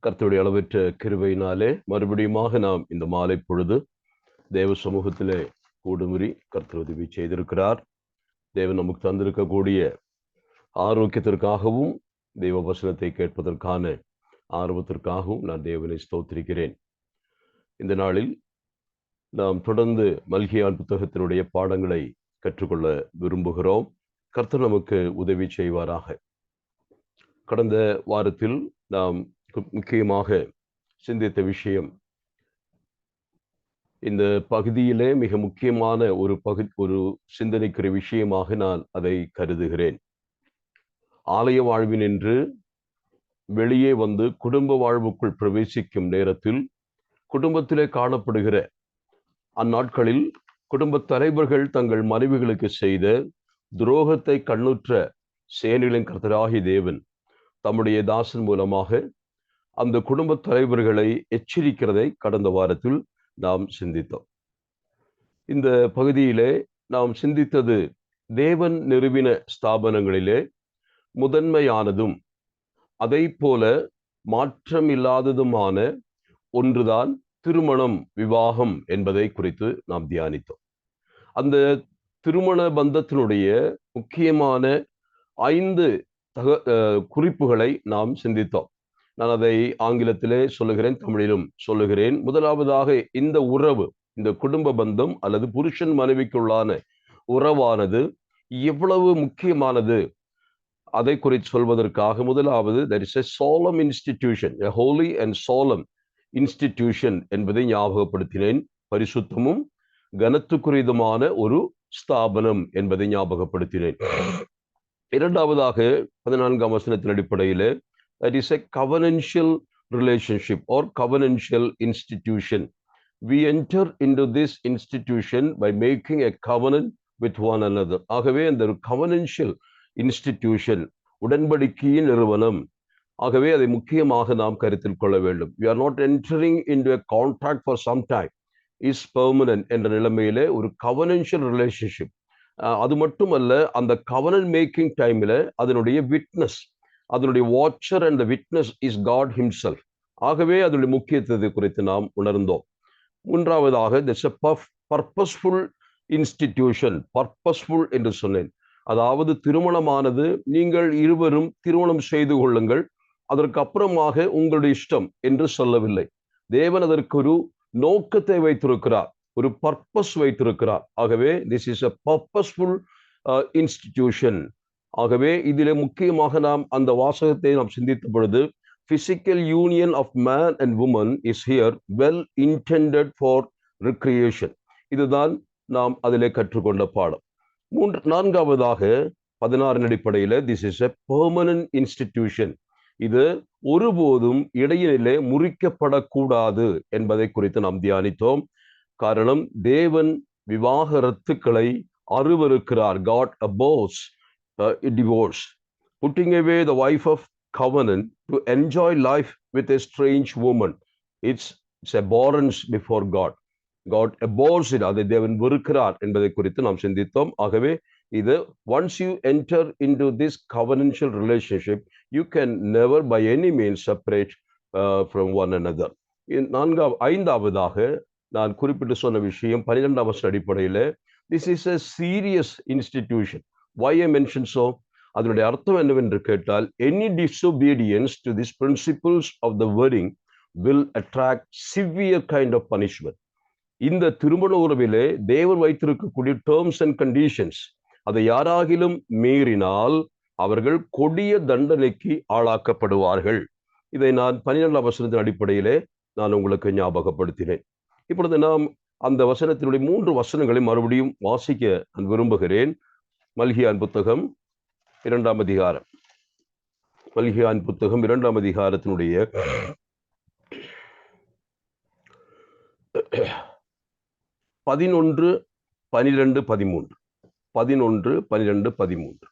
கர்த்தருடைய அளவற்ற கிருபையினாலே மறுபடியுமாக நாம் இந்த மாலை பொழுது தேவ சமூகத்திலே கூடுமுறி கர்த்தர் உதவி செய்திருக்கிறார். தேவன் நமக்கு தந்திருக்கக்கூடிய ஆரோக்கியத்திற்காகவும் தெய்வ வசனத்தை கேட்பதற்கான ஆர்வத்திற்காகவும் நான் தேவனை ஸ்தோத்திரிக்கிறேன். இந்த நாளில் நாம் தொடர்ந்து மல்கியான் புத்தகத்தினுடைய பாடங்களை கற்றுக்கொள்ள விரும்புகிறோம். கர்த்தர் நமக்கு உதவி செய்வாராக. கடந்த வாரத்தில் நாம் முக்கியமாக சிந்தித்த விஷயம், இந்த பகுதியிலே மிக முக்கியமான ஒரு சிந்தனைக்குரிய விஷயமாக நான் அதை கருதுகிறேன். ஆலய வாழ்வினின்று வெளியே வந்து குடும்ப வாழ்வுக்குள் பிரவேசிக்கும் நேரத்தில் குடும்பத்திலே காணப்படுகிற அந்நாட்களில் குடும்ப தலைவர்கள் தங்கள் மனைவிகளுக்கு செய்த துரோகத்தை கண்ணுற்ற சேனைகளின் கர்த்தராகிய தேவன் தம்முடைய தாசன் மூலமாக அந்த குடும்ப தலைவர்களை எச்சரிக்கிறதை கடந்த வாரத்தில் நாம் சிந்தித்தோம். இந்த பகுதியிலே நாம் சிந்தித்தது, தேவன் நிறுவின ஸ்தாபனங்களிலே முதன்மையானதும் அதை போல மாற்றமில்லாததுமான ஒன்றுதான் திருமணம், விவாகம் என்பதை குறித்து நாம் தியானித்தோம். அந்த திருமண பந்தத்தினுடைய முக்கியமான 5 குறிப்புகளை நாம் சிந்தித்தோம். நான் அதை ஆங்கிலத்திலே சொல்லுகிறேன், தமிழிலும் சொல்லுகிறேன். முதலாவதாக, இந்த உறவு, இந்த குடும்ப பந்தம் அல்லது புருஷன் மனைவிக்குள்ளான உறவானது எவ்வளவு முக்கியமானது, அதை குறித்து சொல்வதற்காக முதலாவது, there is a solemn institution, a holy and solemn institution என்பதை ஞாபகப்படுத்தினேன். பரிசுத்தமும் கனத்துக்குரியதுமான ஒரு ஸ்தாபனம் என்பதை ஞாபகப்படுத்தினேன். இரண்டாவதாக 14ஆம் வசனத்தின் அடிப்படையில், that is a covenantal relationship or covenantal institution. We enter into this institution by making a covenant with one another. ஆகவே அந்த covenantal institution, உடன்படிக்கையின் நிறுவனம், ஆகவே அதை முக்கியமாக நாம் கருத்தில் கொள்ள வேண்டும். We are not entering into a contract for some time, is permanent என்ற நிலைமையிலே ஒரு covenantal relationship. அது மட்டுமல்ல, அந்த covenant making டைமில் அதனுடைய விட்னஸ், அதனுடைய watcher and witness is God himself. ஆகவே அதனுடைய முக்கியத்துவத்தை குறித்து நாம் உணர்ந்தோம். மூன்றாவதாக, this a purposeful institution. Purposeful என்று சொன்னேன், அதாவது திருமணமானது நீங்கள் இருவரும் திருமணம் செய்து கொள்ளுங்கள், அதற்கு அப்புறமாக உங்களுடைய இஷ்டம் என்று சொல்லவில்லை. தேவன் அதற்கு ஒரு நோக்கத்தை வைத்திருக்கிறார், ஒரு பர்பஸ் வைத்திருக்கிறார். ஆகவே this is a purposeful institution. ஆகவே இதிலே முக்கியமாக நாம் அந்த வாசகத்தை நாம் சிந்தித்த பொழுது, physical union of man and woman is here well intended for recreation. இதுதான் நாம் அதிலே கற்றுக்கொண்ட பாடம். நான்காவதாக 16 அடிப்படையில், this is a permanent institution. இது ஒருபோதும் இடையிலே முறிக்கப்படக்கூடாது என்பதை குறித்து நாம் தியானித்தோம். காரணம், தேவன் விவாகரத்துக்களை அருவருக்கிறார். God abhors divorce, putting away the wife of covenant to enjoy life with a strange woman. It's abhorrence before God. God abhors it. அதை தேவன் வெறுக்கிறார் என்பதை குறித்து நாம் சிந்தித்தோம். ஆகவே இது, once you enter into this covenantal relationship, you can never by any means separate from one another. ஐந்தாவதாக நான் குறிப்பிட்டு சொன்ன விஷயம் 12ஆம் வசன அடிப்படையில், this is a serious institution. Why I mention so? அதனுடைய அர்த்தம் என்னவென்று கேட்டால், any disobedience to these principles of the wedding will attract severe kind of punishment. இந்த திருமண உறவிலே தேவன் வைத்திருக்கக்கூடிய டேர்ம்ஸ் அண்ட் கண்டிஷன்ஸ், அதை யாராகிலும் மீறினால் அவர்கள் கொடிய தண்டனைக்கு ஆளாக்கப்படுவார்கள். இதை நான் 12ஆம் வசனத்தின் அடிப்படையிலே நான் உங்களுக்கு ஞாபகப்படுத்தினேன். இப்பொழுது நாம் அந்த வசனத்தினுடைய 3 வசனங்களை மறுபடியும் வாசிக்க நான் விரும்புகிறேன். மல்கியான் புத்தகம் 2ஆம் அதிகாரம், மல்கியான் புத்தகம் 2ஆம் அதிகாரத்தினுடைய 11, 12, 13. 11, 12, 13.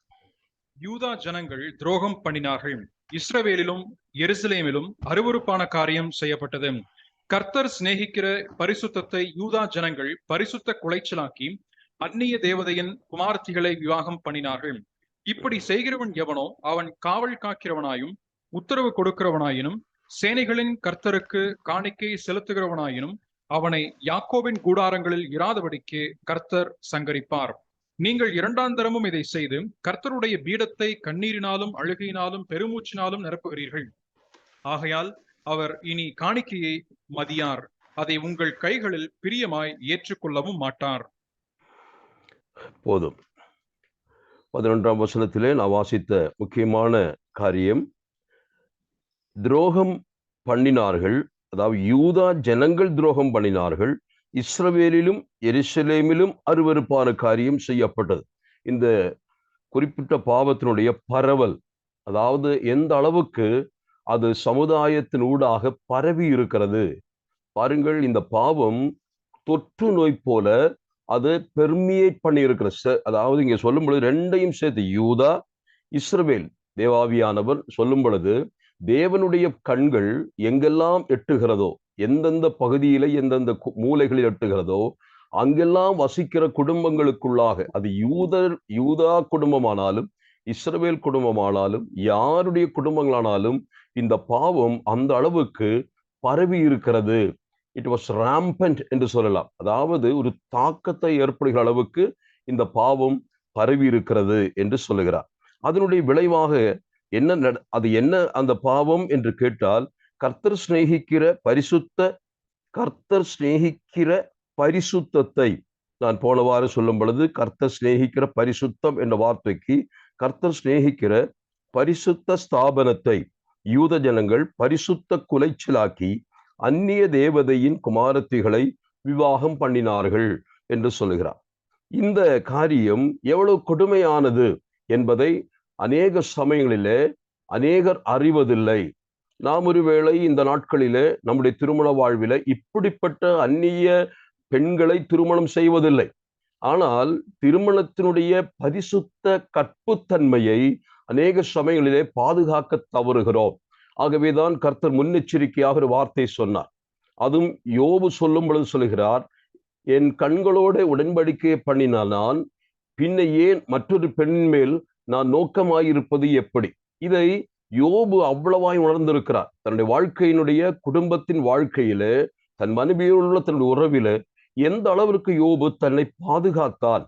யூதா ஜனங்கள் துரோகம் பண்ணினார்கள், இஸ்ரவேலிலும் எருசலேமிலும் அருவருப்பான காரியம் செய்யப்பட்டது. கர்த்தர் சிநேகிக்கிற பரிசுத்தத்தை யூதா ஜனங்கள் பரிசுத்த குலைச்சலாக்கி அந்நிய தேவதையின் குமாரத்திகளை விவாகம் பண்ணினார்கள். இப்படி செய்கிறவன் எவனோ அவன் காவல் காக்கிறவனாயும் உத்தரவு கொடுக்கிறவனாயினும் சேனைகளின் கர்த்தருக்கு காணிக்கை செலுத்துகிறவனாயினும் அவனை யாக்கோபின் கூடாரங்களில் இராதபடிக்கு கர்த்தர் சங்கரிப்பார். நீங்கள் இரண்டாம் தரமும் இதை செய்து கர்த்தருடைய பீடத்தை கண்ணீரினாலும் அழுகையினாலும் பெருமூச்சினாலும் நிரப்புகிறீர்கள். ஆகையால் அவர் இனி காணிக்கையை மதியார், அதை உங்கள் கைகளில் பிரியமாய் ஏற்றுக்கொள்ளவும் மாட்டார். போதும். 11ஆம் வசனத்திலே நான் வாசித்த முக்கியமான காரியம், துரோகம் பண்ணினார்கள், அதாவது யூதா ஜனங்கள் துரோகம் பண்ணினார்கள், இஸ்ரவேலிலும் எருசலேமிலும் அருவருப்பான காரியம் செய்யப்பட்டது. இந்த குறிப்பிட்ட பாவத்தினுடைய பரவல், அதாவது எந்த அளவுக்கு அது சமுதாயத்தின் ஊடாக பரவி இருக்கிறது பாருங்கள். இந்த பாவம் தொற்று நோய் போல அது பெர்மியேட் பண்ணி இருக்கிற, அதாவது இங்க சொல்லும் பொழுது ரெண்டையும் சேர்த்து யூதா இஸ்ரவேல், தேவாவியானவர் சொல்லும் பொழுது தேவனுடைய கண்கள் எங்கெல்லாம் எட்டுகிறதோ, எந்தெந்த பகுதியில எந்தெந்த மூலைகளில் எட்டுகிறதோ அங்கெல்லாம் வசிக்கிற குடும்பங்களுக்குள்ளாக, அது யூதா குடும்பமானாலும் இஸ்ரவேல் குடும்பமானாலும் யாருடைய குடும்பங்களானாலும் இந்த பாவம் அந்த அளவுக்கு பரவி இருக்கிறது. இட் வாஸ் ராம்பண்ட் என்று சொல்லலாம். அதாவது ஒரு தாக்கத்தை ஏற்படுகிற அளவுக்கு இந்த பாவம் பரவி இருக்கிறது என்று சொல்லுகிறார். அதனுடைய விளைவாக அது என்ன அந்த பாவம் என்று கேட்டால், கர்த்தர் சிநேகிக்கிற பரிசுத்தத்தை நான் போன வாரம் சொல்லும் பொழுது, கர்த்தர் சிநேகிக்கிற பரிசுத்தம் என்ற வார்த்தைக்கு கர்த்தர் சிநேகிக்கிற பரிசுத்த ஸ்தாபனத்தை யூத ஜனங்கள் பரிசுத்த குலைச்சலாக்கி அந்நிய தேவதையின் குமாரத்திகளை விவாகம் பண்ணினார்கள் என்று சொல்லுகிறார். இந்த காரியம் எவ்வளவு கொடுமையானது என்பதை அநேக சமயங்களிலே அநேகர் அறிவதில்லை. நாம் ஒருவேளை இந்த நாட்களிலே நம்முடைய திருமண வாழ்வில இப்படிப்பட்ட அந்நிய பெண்களை திருமணம் செய்வதில்லை. ஆனால் திருமணத்தினுடைய பரிசுத்த கற்புத்தன்மையை அநேக சமயங்களிலே பாதுகாக்க தவறுகிறோம். ஆகவேதான் கர்த்தர் முன்னெச்சரிக்கையாக ஒரு வார்த்தை சொன்னார். அதுவும் யோபு சொல்லும் பொழுது சொல்லுகிறார், என் கண்களோட உடன்படிக்கையை பண்ணினால் நான் பின்ன ஏன் மற்றொரு பெண்ணின் மேல் நான் நோக்கமாயிருப்பது எப்படி? இதை யோபு அவ்வளவாய் உணர்ந்திருக்கிறார். தன்னுடைய வாழ்க்கையினுடைய குடும்பத்தின் வாழ்க்கையில, தன் மனைவியோடுள்ள தன்னுடைய உறவில எந்த அளவிற்கு யோபு தன்னை பாதுகாத்தான்.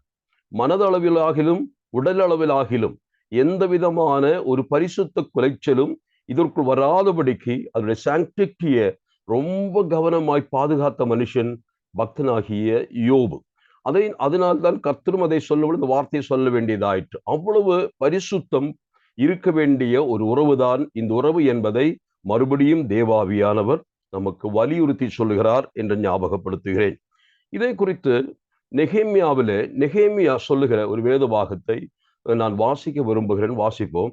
மனதளவிலாகிலும் உடல் அளவிலாகிலும் எந்த விதமான ஒரு பரிசுத்த குலைச்சலும் இதற்குள் வராதபடிக்கு அதனுடைய சாங்டிட்டியை ரொம்ப கவனமாய் பாதுகாத்த மனுஷன் பக்தனாகிய யோபு. அதனால்தான் கர்த்தரும் அதை சொல்ல இந்த வார்த்தையை சொல்ல வேண்டியதாயிற்று. அவ்வளவு பரிசுத்தம் இருக்க வேண்டிய ஒரு உறவுதான் இந்த உறவு என்பதை மறுபடியும் தேவாவியானவர் நமக்கு வலியுறுத்தி சொல்லுகிறார் என்று ஞாபகப்படுத்துகிறேன். இதை குறித்து நெகேமியா சொல்லுகிற ஒரு வேத பாகத்தை நான் வாசிக்க விரும்புகிறேன். வாசிப்போம்.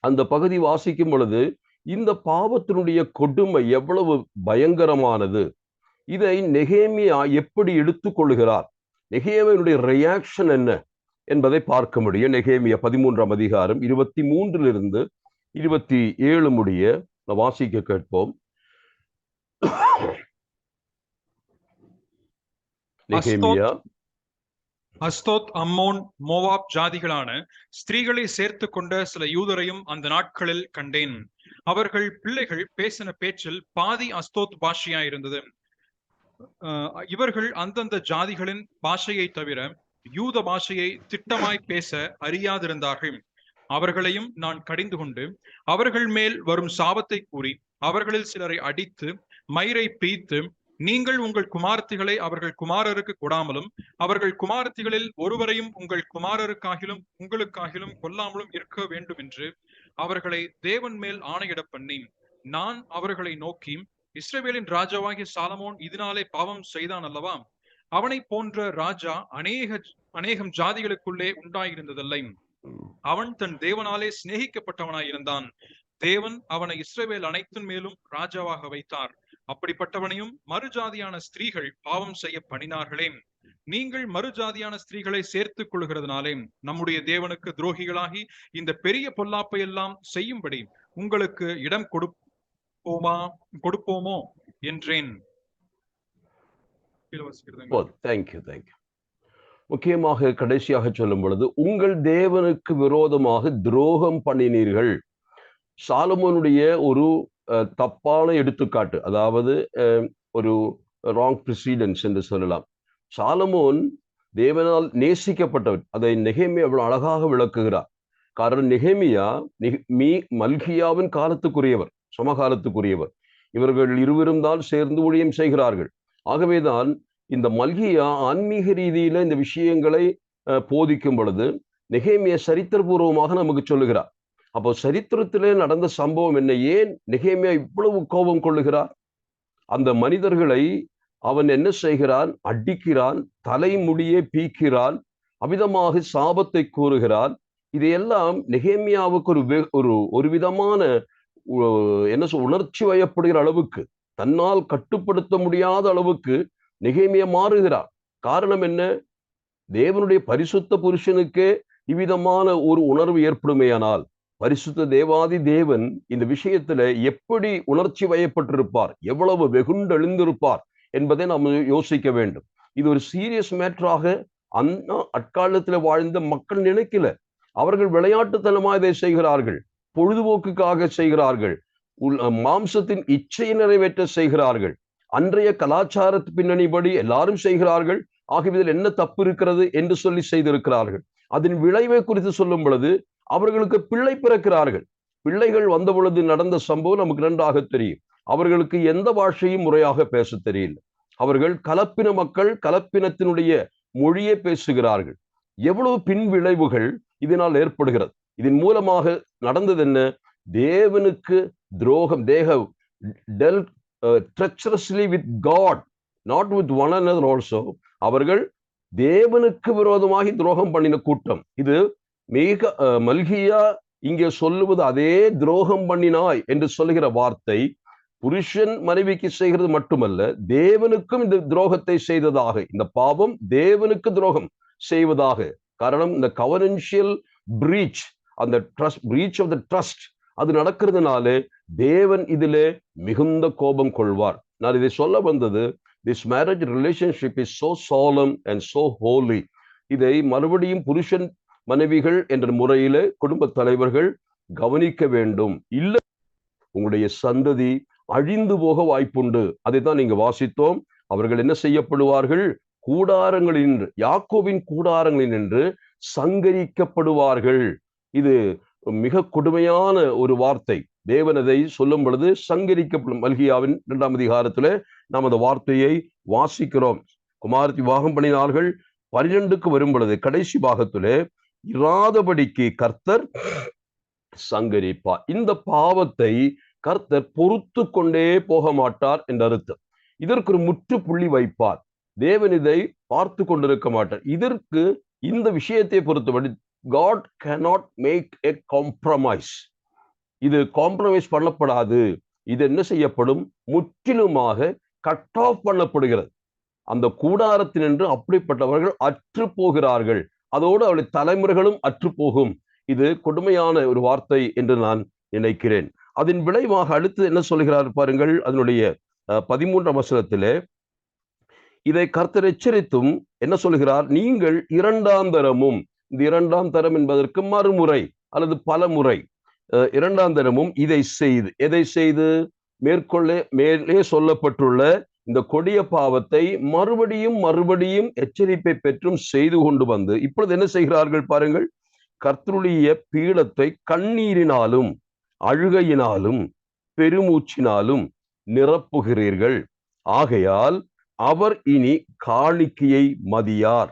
அந்த பகுதி வாசிக்கும் பொழுது இந்த பாவத்தினுடைய கொடுமை எவ்வளவு பயங்கரமானது, இதை நெகேமியா எப்படி எடுத்துக்கொள்கிறார், நெகேமியாவுடைய ரியாக்ஷன் என்ன என்பதை பார்க்க முடியும். நெகேமியா 13ஆம் அதிகாரம் 23 27 முடிய வாசிக்க கேட்போம். நெகேமியா. அஸ்தோத், அம்மோன், மோவாப் ஜாதிகளான ஸ்திரீகளை சேர்த்து கொண்ட சில யூதரையும் அந்த நாட்களில் கண்டேன். அவர்கள் பிள்ளைகள் பேசின பேச்சில் பாதி அஸ்தோத் பாஷையா இருந்தது. இவர்கள் அந்தந்த ஜாதிகளின் பாஷையை தவிர யூத பாஷையை திட்டமாய் பேச அறியாதிருந்தார்கள். அவர்களையும் நான் கடிந்து கொண்டு அவர்கள் மேல் வரும் சாபத்தை கூறி அவர்களில் சிலரை அடித்து மயிரை பீய்த்து, நீங்கள் உங்கள் குமாரத்திகளை அவர்கள் குமாரருக்கு கொடாமலும் அவர்கள் குமாரத்திகளில் ஒருவரையும் உங்கள் குமாரருக்காகிலும் உங்களுக்காகிலும் கொல்லாமலும் இருக்க வேண்டும் என்று அவர்களை தேவன் மேல் ஆணையிட பண்ணி, நான் அவர்களை நோக்கி, இஸ்ரவேலின் ராஜாவாகிய சாலமோன் இதனாலே பாவம் செய்தான் அல்லவா? அவனை போன்ற ராஜா அநேகம் ஜாதிகளுக்குள்ளே உண்டாயிருந்ததில்லை. அவன் தன் தேவனாலே சிநேகிக்கப்பட்டவனாய் இருந்தான். தேவன் அவனை இஸ்ரவேல் அனைத்தின் மேலும் ராஜாவாக வைத்தார். அப்படிப்பட்டவனையும் மறுஜாதியான ஸ்திரீகள் பாவம் செய்ய பண்ணினார்களே. நீங்கள் மறுஜாதியான ஸ்திரீகளை சேர்த்துக் கொள்கிறதுனாலே நம்முடைய தேவனுக்கு துரோகிகளாகி இந்த பெரிய பொல்லாப்பை எல்லாம் செய்யும்படி உங்களுக்கு இடம் கொடுப்போமோ என்றேன். முக்கியமாக கடைசியாக சொல்லும் பொழுது, உங்கள் தேவனுக்கு விரோதமாக துரோகம் பண்ணினீர்கள். சாலமோனுடைய ஒரு தப்பான எடுத்துக்காட்டு, அதாவது ஒரு ராங் ப்ரிசிடென்ஸ் என்று சொல்லலாம். சாலமோன் தேவனால் நேசிக்கப்பட்டவர். அதை நெகேமியா அவ்வளவு அழகாக விளக்குகிறார். காரணம் நெகேமியா மல்கியாவின் காலத்துக்குரியவர், சமகாலத்துக்குரியவர். இவர்கள் இருவரும் தான் சேர்ந்து ஊழியம் செய்கிறார்கள். ஆகவேதான் இந்த மல்கியா ஆன்மீக ரீதியில இந்த விஷயங்களை போதிக்கும் பொழுது நெகேமியா சரித்திரபூர்வமாக நமக்கு சொல்லுகிறார். அப்போ சரித்திரத்திலே நடந்த சம்பவம் என்ன? ஏன் நெகேமியா இவ்வளவு கோபம் கொள்ளுகிறார்? அந்த மனிதர்களை அவன் என்ன செய்கிறான்? அடிக்கிறான், தலைமுடியை பீக்கிறான், அமிதமாக சாபத்தை கூறுகிறான். இதையெல்லாம் நெகேமியாவுக்கு ஒரு விதமான என்ன உணர்ச்சி வயப்படுகிற அளவுக்கு, தன்னால் கட்டுப்படுத்த முடியாத அளவுக்கு நெகேமியா மாறுகிறார். காரணம் என்ன? தேவனுடைய பரிசுத்த புருஷனுக்கே இவ்விதமான ஒரு உணர்வு ஏற்படுமேயானால் பரிசுத்த தேவாதி தேவன் இந்த விஷயத்துல எப்படி உணர்ச்சி வயப்பட்டிருப்பார், எவ்வளவு வெகுண்டெழுந்திருப்பார் என்பதை நாம் யோசிக்க வேண்டும். இது ஒரு சீரியஸ் மேட்டராக அந்த அக்காலத்துல வாழ்ந்த மக்கள் நினைக்கல. அவர்கள் விளையாட்டுத்தனமா இதை செய்கிறார்கள், பொழுதுபோக்குக்காக செய்கிறார்கள், மாம்சத்தின் இச்சையை நிறைவேற்ற செய்கிறார்கள், அன்றைய கலாச்சார பின்னணிப்படி எல்லாரும் செய்கிறார்கள். ஆகவே இதில் என்ன தப்பு இருக்கிறது என்று சொல்லி செய்திருக்கிறார்கள். அதன் விளைவை குறித்து சொல்லும் பொழுது அவர்களுக்கு பிள்ளை பிறக்கிறார்கள். பிள்ளைகள் வந்த பொழுது நடந்த சம்பவம் நமக்கு நன்றாக தெரியும். அவர்களுக்கு எந்த பாஷையும் முறையாக பேச தெரியல. அவர்கள் கலப்பின மக்கள், கலப்பினத்தினுடைய மொழியை பேசுகிறார்கள். எவ்வளவு பின் விளைவுகள் இதனால் ஏற்படுகிறது. இதன் மூலமாக நடந்தது என்ன? தேவனுக்கு துரோகம். they have dealt treacherously with God, not with one another also. அவர்கள் தேவனுக்கு விரோதமாக துரோகம் பண்ணின கூட்டம் இது. மிக மல்கியா இங்கே சொல்லுவது அதே துரோகம் பண்ணினாய் என்று சொல்லுகிற வார்த்தை புருஷன் மனைவிக்கு செய்கிறது மட்டுமல்ல, தேவனுக்கும் இந்த துரோகத்தை செய்ததாக, இந்த பாவம் தேவனுக்கு துரோகம் செய்வதாக. காரணம் இந்த கவனன்ஷியல் பிரீச், அந்த பிரீச் ஆஃப் த ட்ரஸ்ட் அது நடக்கிறதுனால தேவன் இதிலே மிகுந்த கோபம் கொள்வார். நான் இதை சொல்ல வந்தது, this marriage relationship is so solemn and so holy. இதை மறுபடியும் புருஷன் மனைவிகள் என்ற முறையில குடும்ப தலைவர்கள் கவனிக்க வேண்டும். இல்லை உங்களுடைய சந்ததி அழிந்து போக வாய்ப்புண்டு. அதைத்தான் நீங்க வாசித்தோம். அவர்கள் என்ன செய்யப்படுவார்கள்? கூடாரங்களின், யாக்கோபின் கூடாரங்களில் நின்று சங்கரிக்கப்படுவார்கள். இது மிக கொடுமையான ஒரு வார்த்தை. தேவன் அதை சொல்லும் பொழுது சங்கரிக்கப்படும். மல்கியாவின் 2ஆம் அதிகாரத்துல நாம் அந்த வார்த்தையை வாசிக்கிறோம். குமாரத்தி விவாகம் பண்ணினார்கள். 12க்கு வரும் பொழுது கடைசி பாகத்திலே இராதபடிக்கு கர்த்தர் சங்கரிப்பார். இந்த பாவத்தை கர்த்தர் பொறுத்து கொண்டே போக மாட்டார் என்ற அர்த்தம். இதற்கு ஒரு முற்றுப்புள்ளி வைப்பார். தேவன் இதை பார்த்து கொண்டிருக்க மாட்டார். இதற்கு இந்த விஷயத்தை பொறுத்தபடி God cannot make a compromise. இது காம்ப்ரமைஸ் பண்ணப்படாது. இது என்ன செய்யப்படும்? முற்றிலுமாக கட் ஆஃப் பண்ணப்படுகிறது. அந்த கூடாரத்தினின்று அப்படிப்பட்டவர்கள் அற்று போகிறார்கள். அதோடு அவருடைய தலைமுறைகளும் அற்று போகும். இது கொடுமையான ஒரு வார்த்தை என்று நான் நினைக்கிறேன். அதன் விளைவாக அடுத்து என்ன சொல்கிறார் பாருங்கள். அதனுடைய 13ஆம் வசனத்திலே இதை கர்த்தர் எச்சரித்தும் என்ன சொல்கிறார்? நீங்கள் 2ஆம் தரமும், இந்த 2ஆம் தரம் என்பதற்கு மறுமுறை அல்லது பல முறை, 2ஆம் தரமும் இதை செய்து, எதை செய்து? மேலே சொல்லப்பட்டுள்ள இந்த கொடிய பாவத்தை மறுபடியும் மறுபடியும் எச்சரிப்பை பெற்றும் செய்து கொண்டு வந்து இப்பொழுது என்ன செய்கிறார்கள் பாருங்கள். கர்த்தருடைய பீடத்தை கண்ணீரினாலும் அழுகையினாலும் பெருமூச்சினாலும் நிரப்புகிறீர்கள். ஆகையால் அவர் இனி காணிக்கையை மதியார்,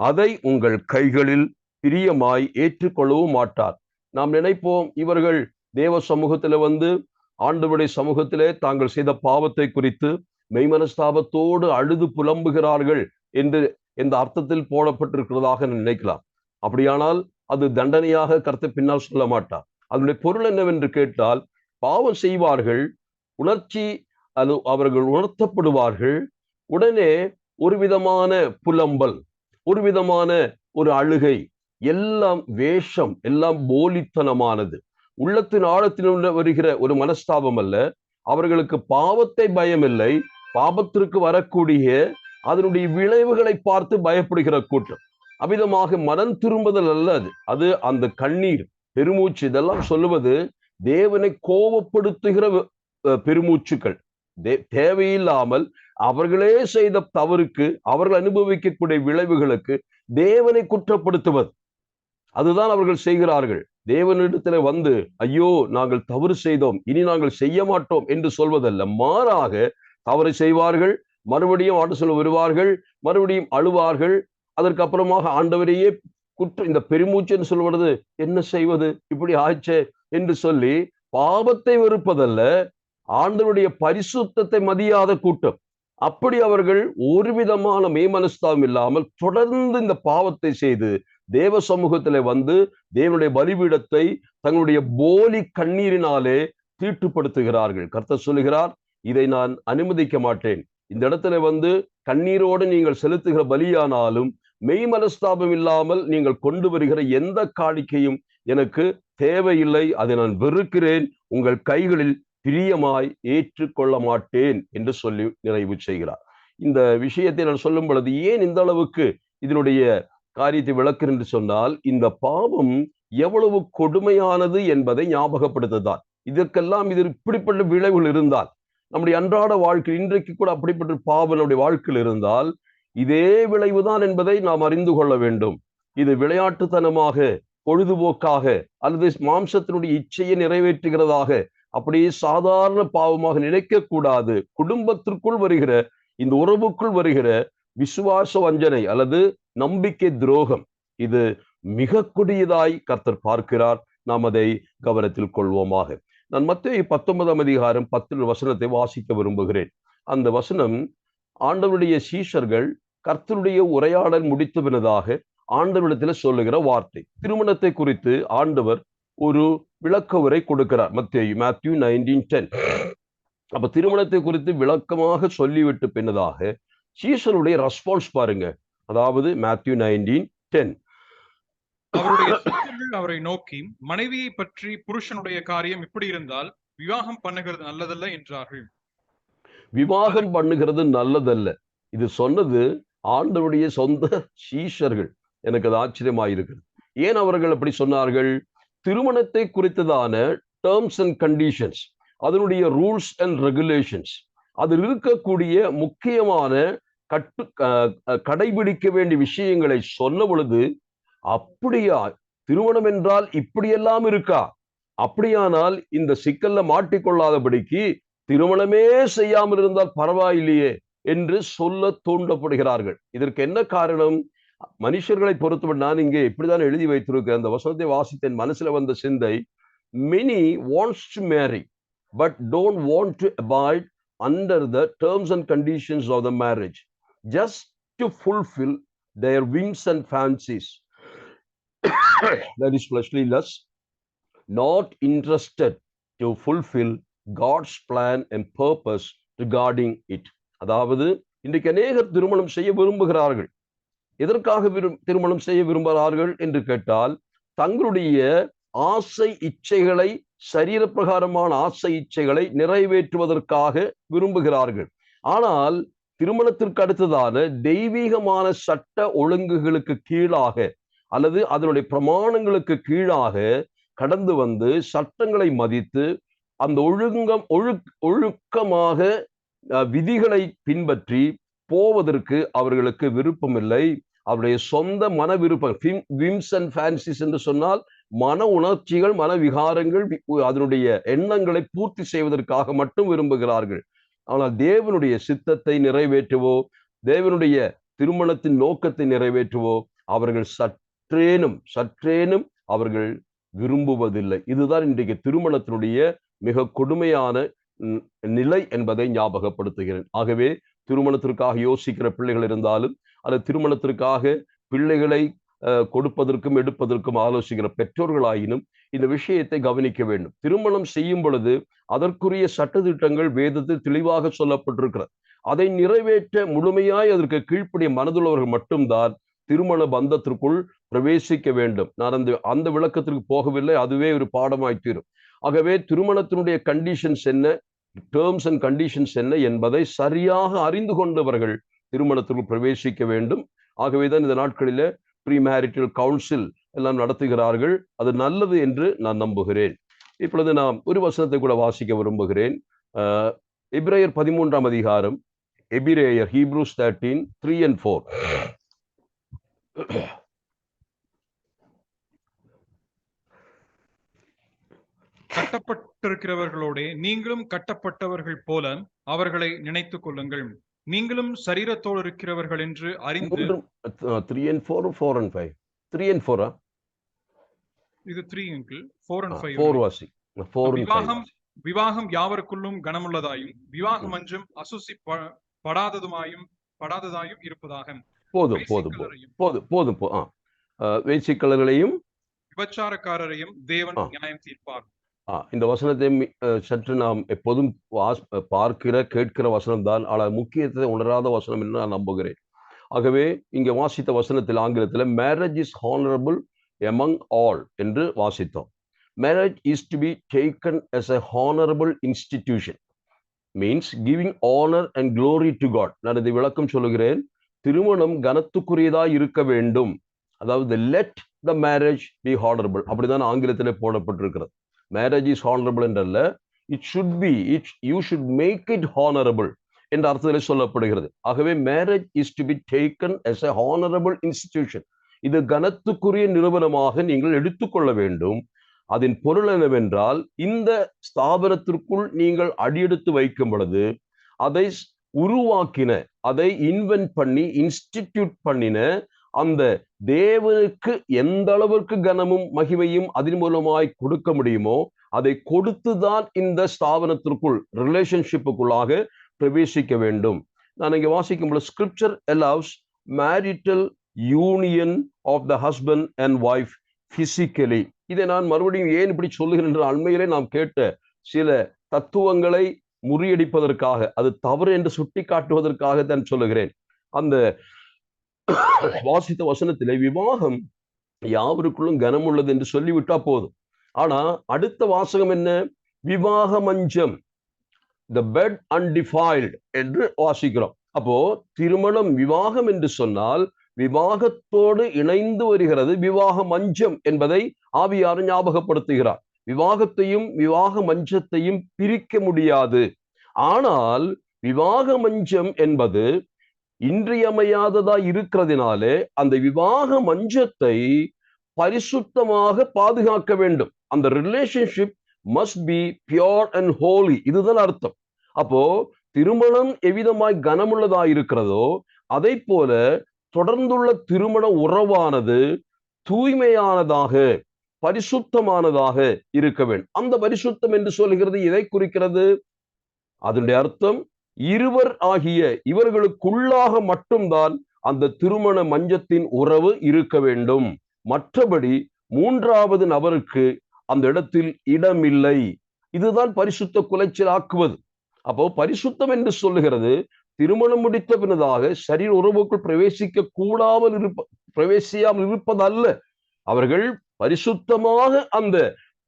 அதை உங்கள் கைகளில் பிரியமாய் ஏற்றுக்கொள்ளவும் மாட்டார். நாம் நினைப்போம், இவர்கள் தேவ சமூகத்திலே வந்து ஆண்டவருடைய சமூகத்திலே தாங்கள் செய்த பாவத்தை குறித்து மெய்மனஸ்தாபத்தோடு அழுது புலம்புகிறார்கள் என்று எந்த அர்த்தத்தில் போடப்பட்டிருக்கிறதாக நினைக்கலாம். அப்படியானால் அது தண்டனையாக கர்த்தர் பின்னால் சொல்ல மாட்டார். அதனுடைய பொருள் என்னவென்று கேட்டால், பாவம் செய்வார்கள், உணர்ச்சி அது அவர்கள் உணர்த்தப்படுவார்கள், உடனே ஒரு விதமான புலம்பல், ஒரு விதமான ஒரு அழுகை, எல்லாம் வேஷம், எல்லாம் போலித்தனமானது, உள்ளத்தின் ஆழத்தில் வருகிற ஒரு மனஸ்தாபம் அல்ல. அவர்களுக்கு பாவத்தை பயம் இல்லை, பாவத்திற்கு வரக்கூடிய அதனுடைய விளைவுகளை பார்த்து பயப்படுகிற கூட்டம். அவ்விதமாக மனம் திரும்புதல் அல்ல அது. அது அந்த கண்ணீர், பெருமூச்சு, இதெல்லாம் சொல்லுவது தேவனை கோபப்படுத்துகிற பெருமூச்சுக்கள் தேவையில்லாமல் அவர்களே செய்த தவறுக்கு, அவர்கள் அனுபவிக்கக்கூடிய விளைவுகளுக்கு தேவனை குற்றப்படுத்துவது, அதுதான் அவர்கள் செய்கிறார்கள். தேவனிடத்துல வந்து ஐயோ நாங்கள் தவறு செய்தோம், இனி நாங்கள் செய்ய மாட்டோம் என்று சொல்வதல்ல. மாறாக தவறு செய்வார்கள், மறுபடியும் ஆண்டு சொல்ல வருவார்கள், மறுபடியும் அழுவார்கள். அதற்கு அப்புறமாக ஆண்டவரையே இந்த பெருமூச்சுன்னு சொல்வது, என்ன செய்வது, இப்படி ஆச்சே என்று சொல்லி பாவத்தை வெறுப்பதல்ல, ஆண்டவருடைய பரிசுத்தத்தை மதியாத கூட்டம். அப்படி அவர்கள் ஒரு விதமான மேமனஸ்தாபம் இல்லாமல் தொடர்ந்து இந்த பாவத்தை செய்து தேவ சமூகத்திலே வந்து தேவனுடைய பலிபீடத்தை தங்களுடைய போலி கண்ணீரினாலே தீட்டுப்படுத்துகிறார்கள். கர்த்தர் சொல்லுகிறார், இதை நான் அனுமதிக்க மாட்டேன். இந்த இடத்துல வந்து கண்ணீரோடு நீங்கள் செலுத்துகிற பலியானாலும் மெய் மனஸ்தாபம் இல்லாமல் நீங்கள் கொண்டு வருகிற எந்த காணிக்கையும் எனக்கு தேவையில்லை, அதை நான் வெறுக்கிறேன், உங்கள் கைகளில் பிரியமாய் ஏற்றுக்கொள்ள மாட்டேன் என்று சொல்லி நிறைவு செய்கிறார். இந்த விஷயத்தை நான் சொல்லும் பொழுது ஏன் இந்த அளவுக்கு இதனுடைய காரியத்தை விளக்குறேன் என்று சொன்னால், இந்த பாவம் எவ்வளவு கொடுமையானது என்பதை ஞாபகப்படுத்துதான். இதற்கெல்லாம் இது இப்படிப்பட்ட விளைவுகள் இருந்தால், நம்முடைய அன்றாட வாழ்க்கை இன்றைக்கு கூட அப்படிப்பட்ட பாவம் நம்முடைய வாழ்க்கையில் இருந்தால் இதே விளைவுதான் என்பதை நாம் அறிந்து கொள்ள வேண்டும். இது விளையாட்டுத்தனமாக, பொழுதுபோக்காக அல்லது மாம்சத்தினுடைய இச்சையை நிறைவேற்றுகிறதாக அப்படியே சாதாரண பாவமாக நினைக்க கூடாது. குடும்பத்திற்குள் வருகிற, இந்த உறவுக்குள் வருகிற விசுவாச வஞ்சனை அல்லது நம்பிக்கை துரோகம், இது மிக கொடியதாய் கர்த்தர் பார்க்கிறார். நாம் அதை கவனத்தில் கொள்வோமாக. நான் மத்தேயு 19 வசனத்தை வாசிக்க விரும்புகிறேன். அந்த வசனம், ஆண்டவருடைய சீஷர்கள் கர்த்தருடைய உரையாடல் முடித்த பின்னதாக ஆண்டவரிடத்தில் சொல்லுகிற வார்த்தை. திருமணத்தை குறித்து ஆண்டவர் ஒரு விளக்க உரை கொடுக்கிறார். மேத்யூ 19:10. அப்ப திருமணத்தை குறித்து விளக்கமாக சொல்லிவிட்டு பின்னதாக சீஷருடைய ரெஸ்பான்ஸ் பாருங்க. அதாவது மேத்யூ 19:10. அவருடைய சீஷர்கள் அவரை நோக்கி, மனைவியை பற்றி புருஷனுடைய காரியம் இப்படி இருந்தால் விவாகம் பண்ணுகிறது நல்லதல்ல என்றார்கள். விவாகம் பண்ணுகிறது நல்லதல்ல, இது சொன்னது ஆண்டவருடைய சொந்த சீஷர்கள். எனக்கு அது ஆச்சரியமாயிருக்கிறது. ஏன் அவர்கள் அப்படி சொன்னார்கள்? திருமணத்தை குறித்ததான டேர்ம்ஸ் அண்ட் கண்டிஷன்ஸ், அதனுடைய ரூல்ஸ் அண்ட் ரெகுலேஷன்ஸ், அதில் இருக்கக்கூடிய முக்கியமான கடைபிடிக்க வேண்டிய விஷயங்களை சொன்ன பொழுது, அப்படியா திருமணம் என்றால் இப்படியெல்லாம் இருக்கா, அப்படியானால் இந்த சிக்கல்ல மாட்டிக்கொள்ளாதபடிக்கு திருமணமே செய்யாமல் இருந்தால் பரவாயில்லையே என்று சொல்ல தூண்டப்படுகிறார்கள். இதற்கு என்ன காரணம்? மனுஷர்களை பொறுத்தவரை நான் இங்கே இப்படிதான் எழுதி வைத்திருக்கிறேன். அந்த வசனத்தை வாசித்தேன், மனசுல வந்த சிந்தை, many wants to marry but don't want to abide under the terms and conditions of the marriage, just to fulfill their whims and fancies. That is fleshly lust, not interested to fulfill God's plan and purpose regarding it. அதாவது இன்றைக்கு அநேகர் திருமணம் செய்ய விரும்புகிறார்கள். எதற்காக திருமணம் செய்ய விரும்புகிறார்கள் என்று கேட்டால், தங்களுடைய ஆசை இச்சைகளை, சரீர பிரகாரமான ஆசை இச்சைகளை நிறைவேற்றுவதற்காக விரும்புகிறார்கள். ஆனால் திருமணத்திற்கு அடுத்ததான தெய்வீகமான சட்ட ஒழுங்குகளுக்கு கீழாக அல்லது அதனுடைய பிரமாணங்களுக்கு கீழாக கடந்து வந்து சட்டங்களை மதித்து அந்த ஒழுக்கமாக விதிகளை பின்பற்றி போவதற்கு அவர்களுக்கு விருப்பமில்லை. அவருடைய சொந்த மன விருப்பம், விம்ஸ் அண்ட் ஃபேன்சிஸ் என்று சொன்னால் மன உணர்ச்சிகள், மன விகாரங்கள், அதனுடைய எண்ணங்களை பூர்த்தி செய்வதற்காக மட்டும் விரும்புகிறார்கள். ஆனால் தேவனுடைய சித்தத்தை நிறைவேற்றவோ, தேவனுடைய திருமணத்தின் நோக்கத்தை நிறைவேற்றவோ அவர்கள் சற்றேனும் அவர்கள் விரும்புவதில்லை. இதுதான் இன்றைக்கு திருமணத்தினுடைய மிக கொடுமையான நிலை என்பதை ஞாபகப்படுத்துகிறேன். ஆகவே திருமணத்திற்காக யோசிக்கிற பிள்ளைகள் இருந்தாலும், அல்லது திருமணத்திற்காக பிள்ளைகளை கொடுப்பதற்கும் எடுப்பதற்கும் ஆலோசிக்கிற பெற்றோர்களாயினும் இந்த விஷயத்தை கவனிக்க வேண்டும். திருமணம் செய்யும் பொழுது அதற்குரிய சட்டதிட்டங்கள் வேதத்தில் தெளிவாக சொல்லப்பட்டிருக்கிறது. அதை நிறைவேற்ற முழுமையாய் அதற்கு கீழ்ப்படிய மனதுள்ளவர்கள் மட்டும்தான் திருமண பந்தத்திற்குள் பிரவேசிக்க வேண்டும். நான் அந்த விளக்கத்திற்கு போகவில்லை, அதுவே ஒரு பாடமாய் தீரும். ஆகவே திருமணத்தினுடைய கண்டிஷன்ஸ் என்ன, டேர்ம்ஸ் அண்ட் கண்டிஷன்ஸ் என்ன என்பதை சரியாக அறிந்து கொண்டவர்கள் திருமணத்திற்குள் பிரவேசிக்க வேண்டும். ஆகவேதான் இந்த நாட்களில ப்ரீ மேரிட்டல் கவுன்சில் எல்லாம் நடத்துகிறார்கள். அது நல்லது என்று நான் நம்புகிறேன். இப்பொழுது நாம் ஒரு வசனத்தை கூட வாசிக்க விரும்புகிறேன். எபிரேயர் 13ஆம் அதிகாரம், எபிரேயர் ஹீப்ரூஸ் 13, 3 and 4. கட்டப்பட்டிருக்கிறவர்களோட நீங்களும் கட்டப்பட்டவர்கள் போல அவர்களை நினைத்துக் கொள்ளுங்கள். நீங்களும் சரீரத்தோடு இருக்கிறவர்கள் என்று அறிந்து 3 and 4, 4 and 5. 3 and 4. இது 3 அங்கிள், 4 and 5. 4 வாசி. 4 and 5. விவாகம் யாவருக்குள்ளும் கனமுள்ளதாயும் விவாகம் அன்றும் அசுசி படாததாயும் இருப்பதாக. போதும். வேசிக்கலர்களையும் விபச்சாரக்காரரையும் தேவன் நியாயம் தீர்ப்பார். இந்த வசனத்தை சற்று நாம் எப்போதும் கேட்கிற வசனம் தான், ஆனால் முக்கியத்தை உணராத வசனம் என்று நான் நம்புகிறேன். ஆகவே இங்க வாசித்த வசனத்தில் ஆங்கிலத்தில் marriage is honourable among all என்று வாசித்தோம். Marriage is to be taken as a honorable institution, means giving honor and glory to God. நான் இதை விளக்கம் சொல்லுகிறேன். திருமணம் கனத்துக்குரியதா இருக்க வேண்டும், அதாவது let the marriage be honorable, அப்படிதான் ஆங்கிலத்தில் போடப்பட்டிருக்கிறது. மேரேஜ் இஸ் ஹானரபிள் என்றல்ல, it should be, you should make it honourable என்ற அர்த்தத்தில் சொல்லப்படுகிறது. ஆகவே marriage is to be taken as a honorable institution. இது கனத்துக்குரிய நிறுவனமாக நீங்கள் எடுத்துக்கொள்ள வேண்டும். அதன் பொருள் என்னவென்றால், இந்த ஸ்தாபனத்திற்குள் நீங்கள் அடியெடுத்து வைக்கும் பொழுது அதை உருவாக்கின, அதை இன்வென்ட் பண்ணி இன்ஸ்டிடியூட் பண்ணின அந்த தேவனுக்கு எந்த அளவிற்கு கனமும் மகிமையும் அதன் மூலமாய் கொடுக்க முடியுமோ அதை கொடுத்துதான் இந்த ஸ்தாபனத்திற்குள் ரிலேஷன்ஷிப்புக்குள்ளாக பிரவேசிக்க வேண்டும். நான் இங்கே வாசிக்கும் பொழுது scripture allows marital union of the husband and wife physically. இதை நான் மறுபடியும் ஏன் இப்படி சொல்லுகிறேன் என்று அண்மையிலே நாம் கேட்ட சில தத்துவங்களை முறியடிப்பதற்காக, அது தவறு என்று சுட்டி காட்டுவதற்காக தான் சொல்லுகிறேன். அந்த வாசித்த வசனத்திலே விவாகம் யாவருக்குள்ளும் கனம் உள்ளது என்று சொல்லிவிட்டா போதும். ஆனா அடுத்த வாசகம் என்ன? விவாக மஞ்சம், the bed undefiled என்று வாசிக்கிறோம். அப்போ திருமணம் விவாகம் என்று சொன்னால் விவாகத்தோடு இணைந்து வருகிறது விவாக மஞ்சம் என்பதை ஆவியார் ஞாபகப்படுத்துகிறார். விவாகத்தையும் விவாக மஞ்சத்தையும் பிரிக்க முடியாது. ஆனால் விவாக மஞ்சம் என்பது இன்றியமையாததா இருக்கிறதுனாலே அந்த விவாக மஞ்சத்தை பரிசுத்தமாக பாதுகாக்க வேண்டும். அந்த relationship must be pure and holy, இதுதான் அர்த்தம். அப்போ திருமணம் எவ்விதமாய் கனமுள்ளதா இருக்கிறதோ அதை போல தொடர்ந்துள்ள திருமண உறவானது தூய்மையானதாக பரிசுத்தமானதாக இருக்க வேண்டும். அந்த பரிசுத்தம் என்று சொல்கிறது எதை குறிக்கிறது? அதனுடைய அர்த்தம் இருவர் ஆகிய இவர்களுக்குள்ளாக மட்டும்தான் அந்த திருமண மஞ்சத்தின் உறவு இருக்க வேண்டும். மற்றபடி மூன்றாவது நபருக்கு அந்த இடத்தில் இடமில்லை. இதுதான் பரிசுத்த குலைச்சலாக்குவது. அப்போ பரிசுத்தம் என்று சொல்லுகிறது திருமணம் முடித்த பின்னதாக சரீர உறவுக்குள் பிரவேசியாமல் இருப்பதல்ல. அவர்கள் பரிசுத்தமாக அந்த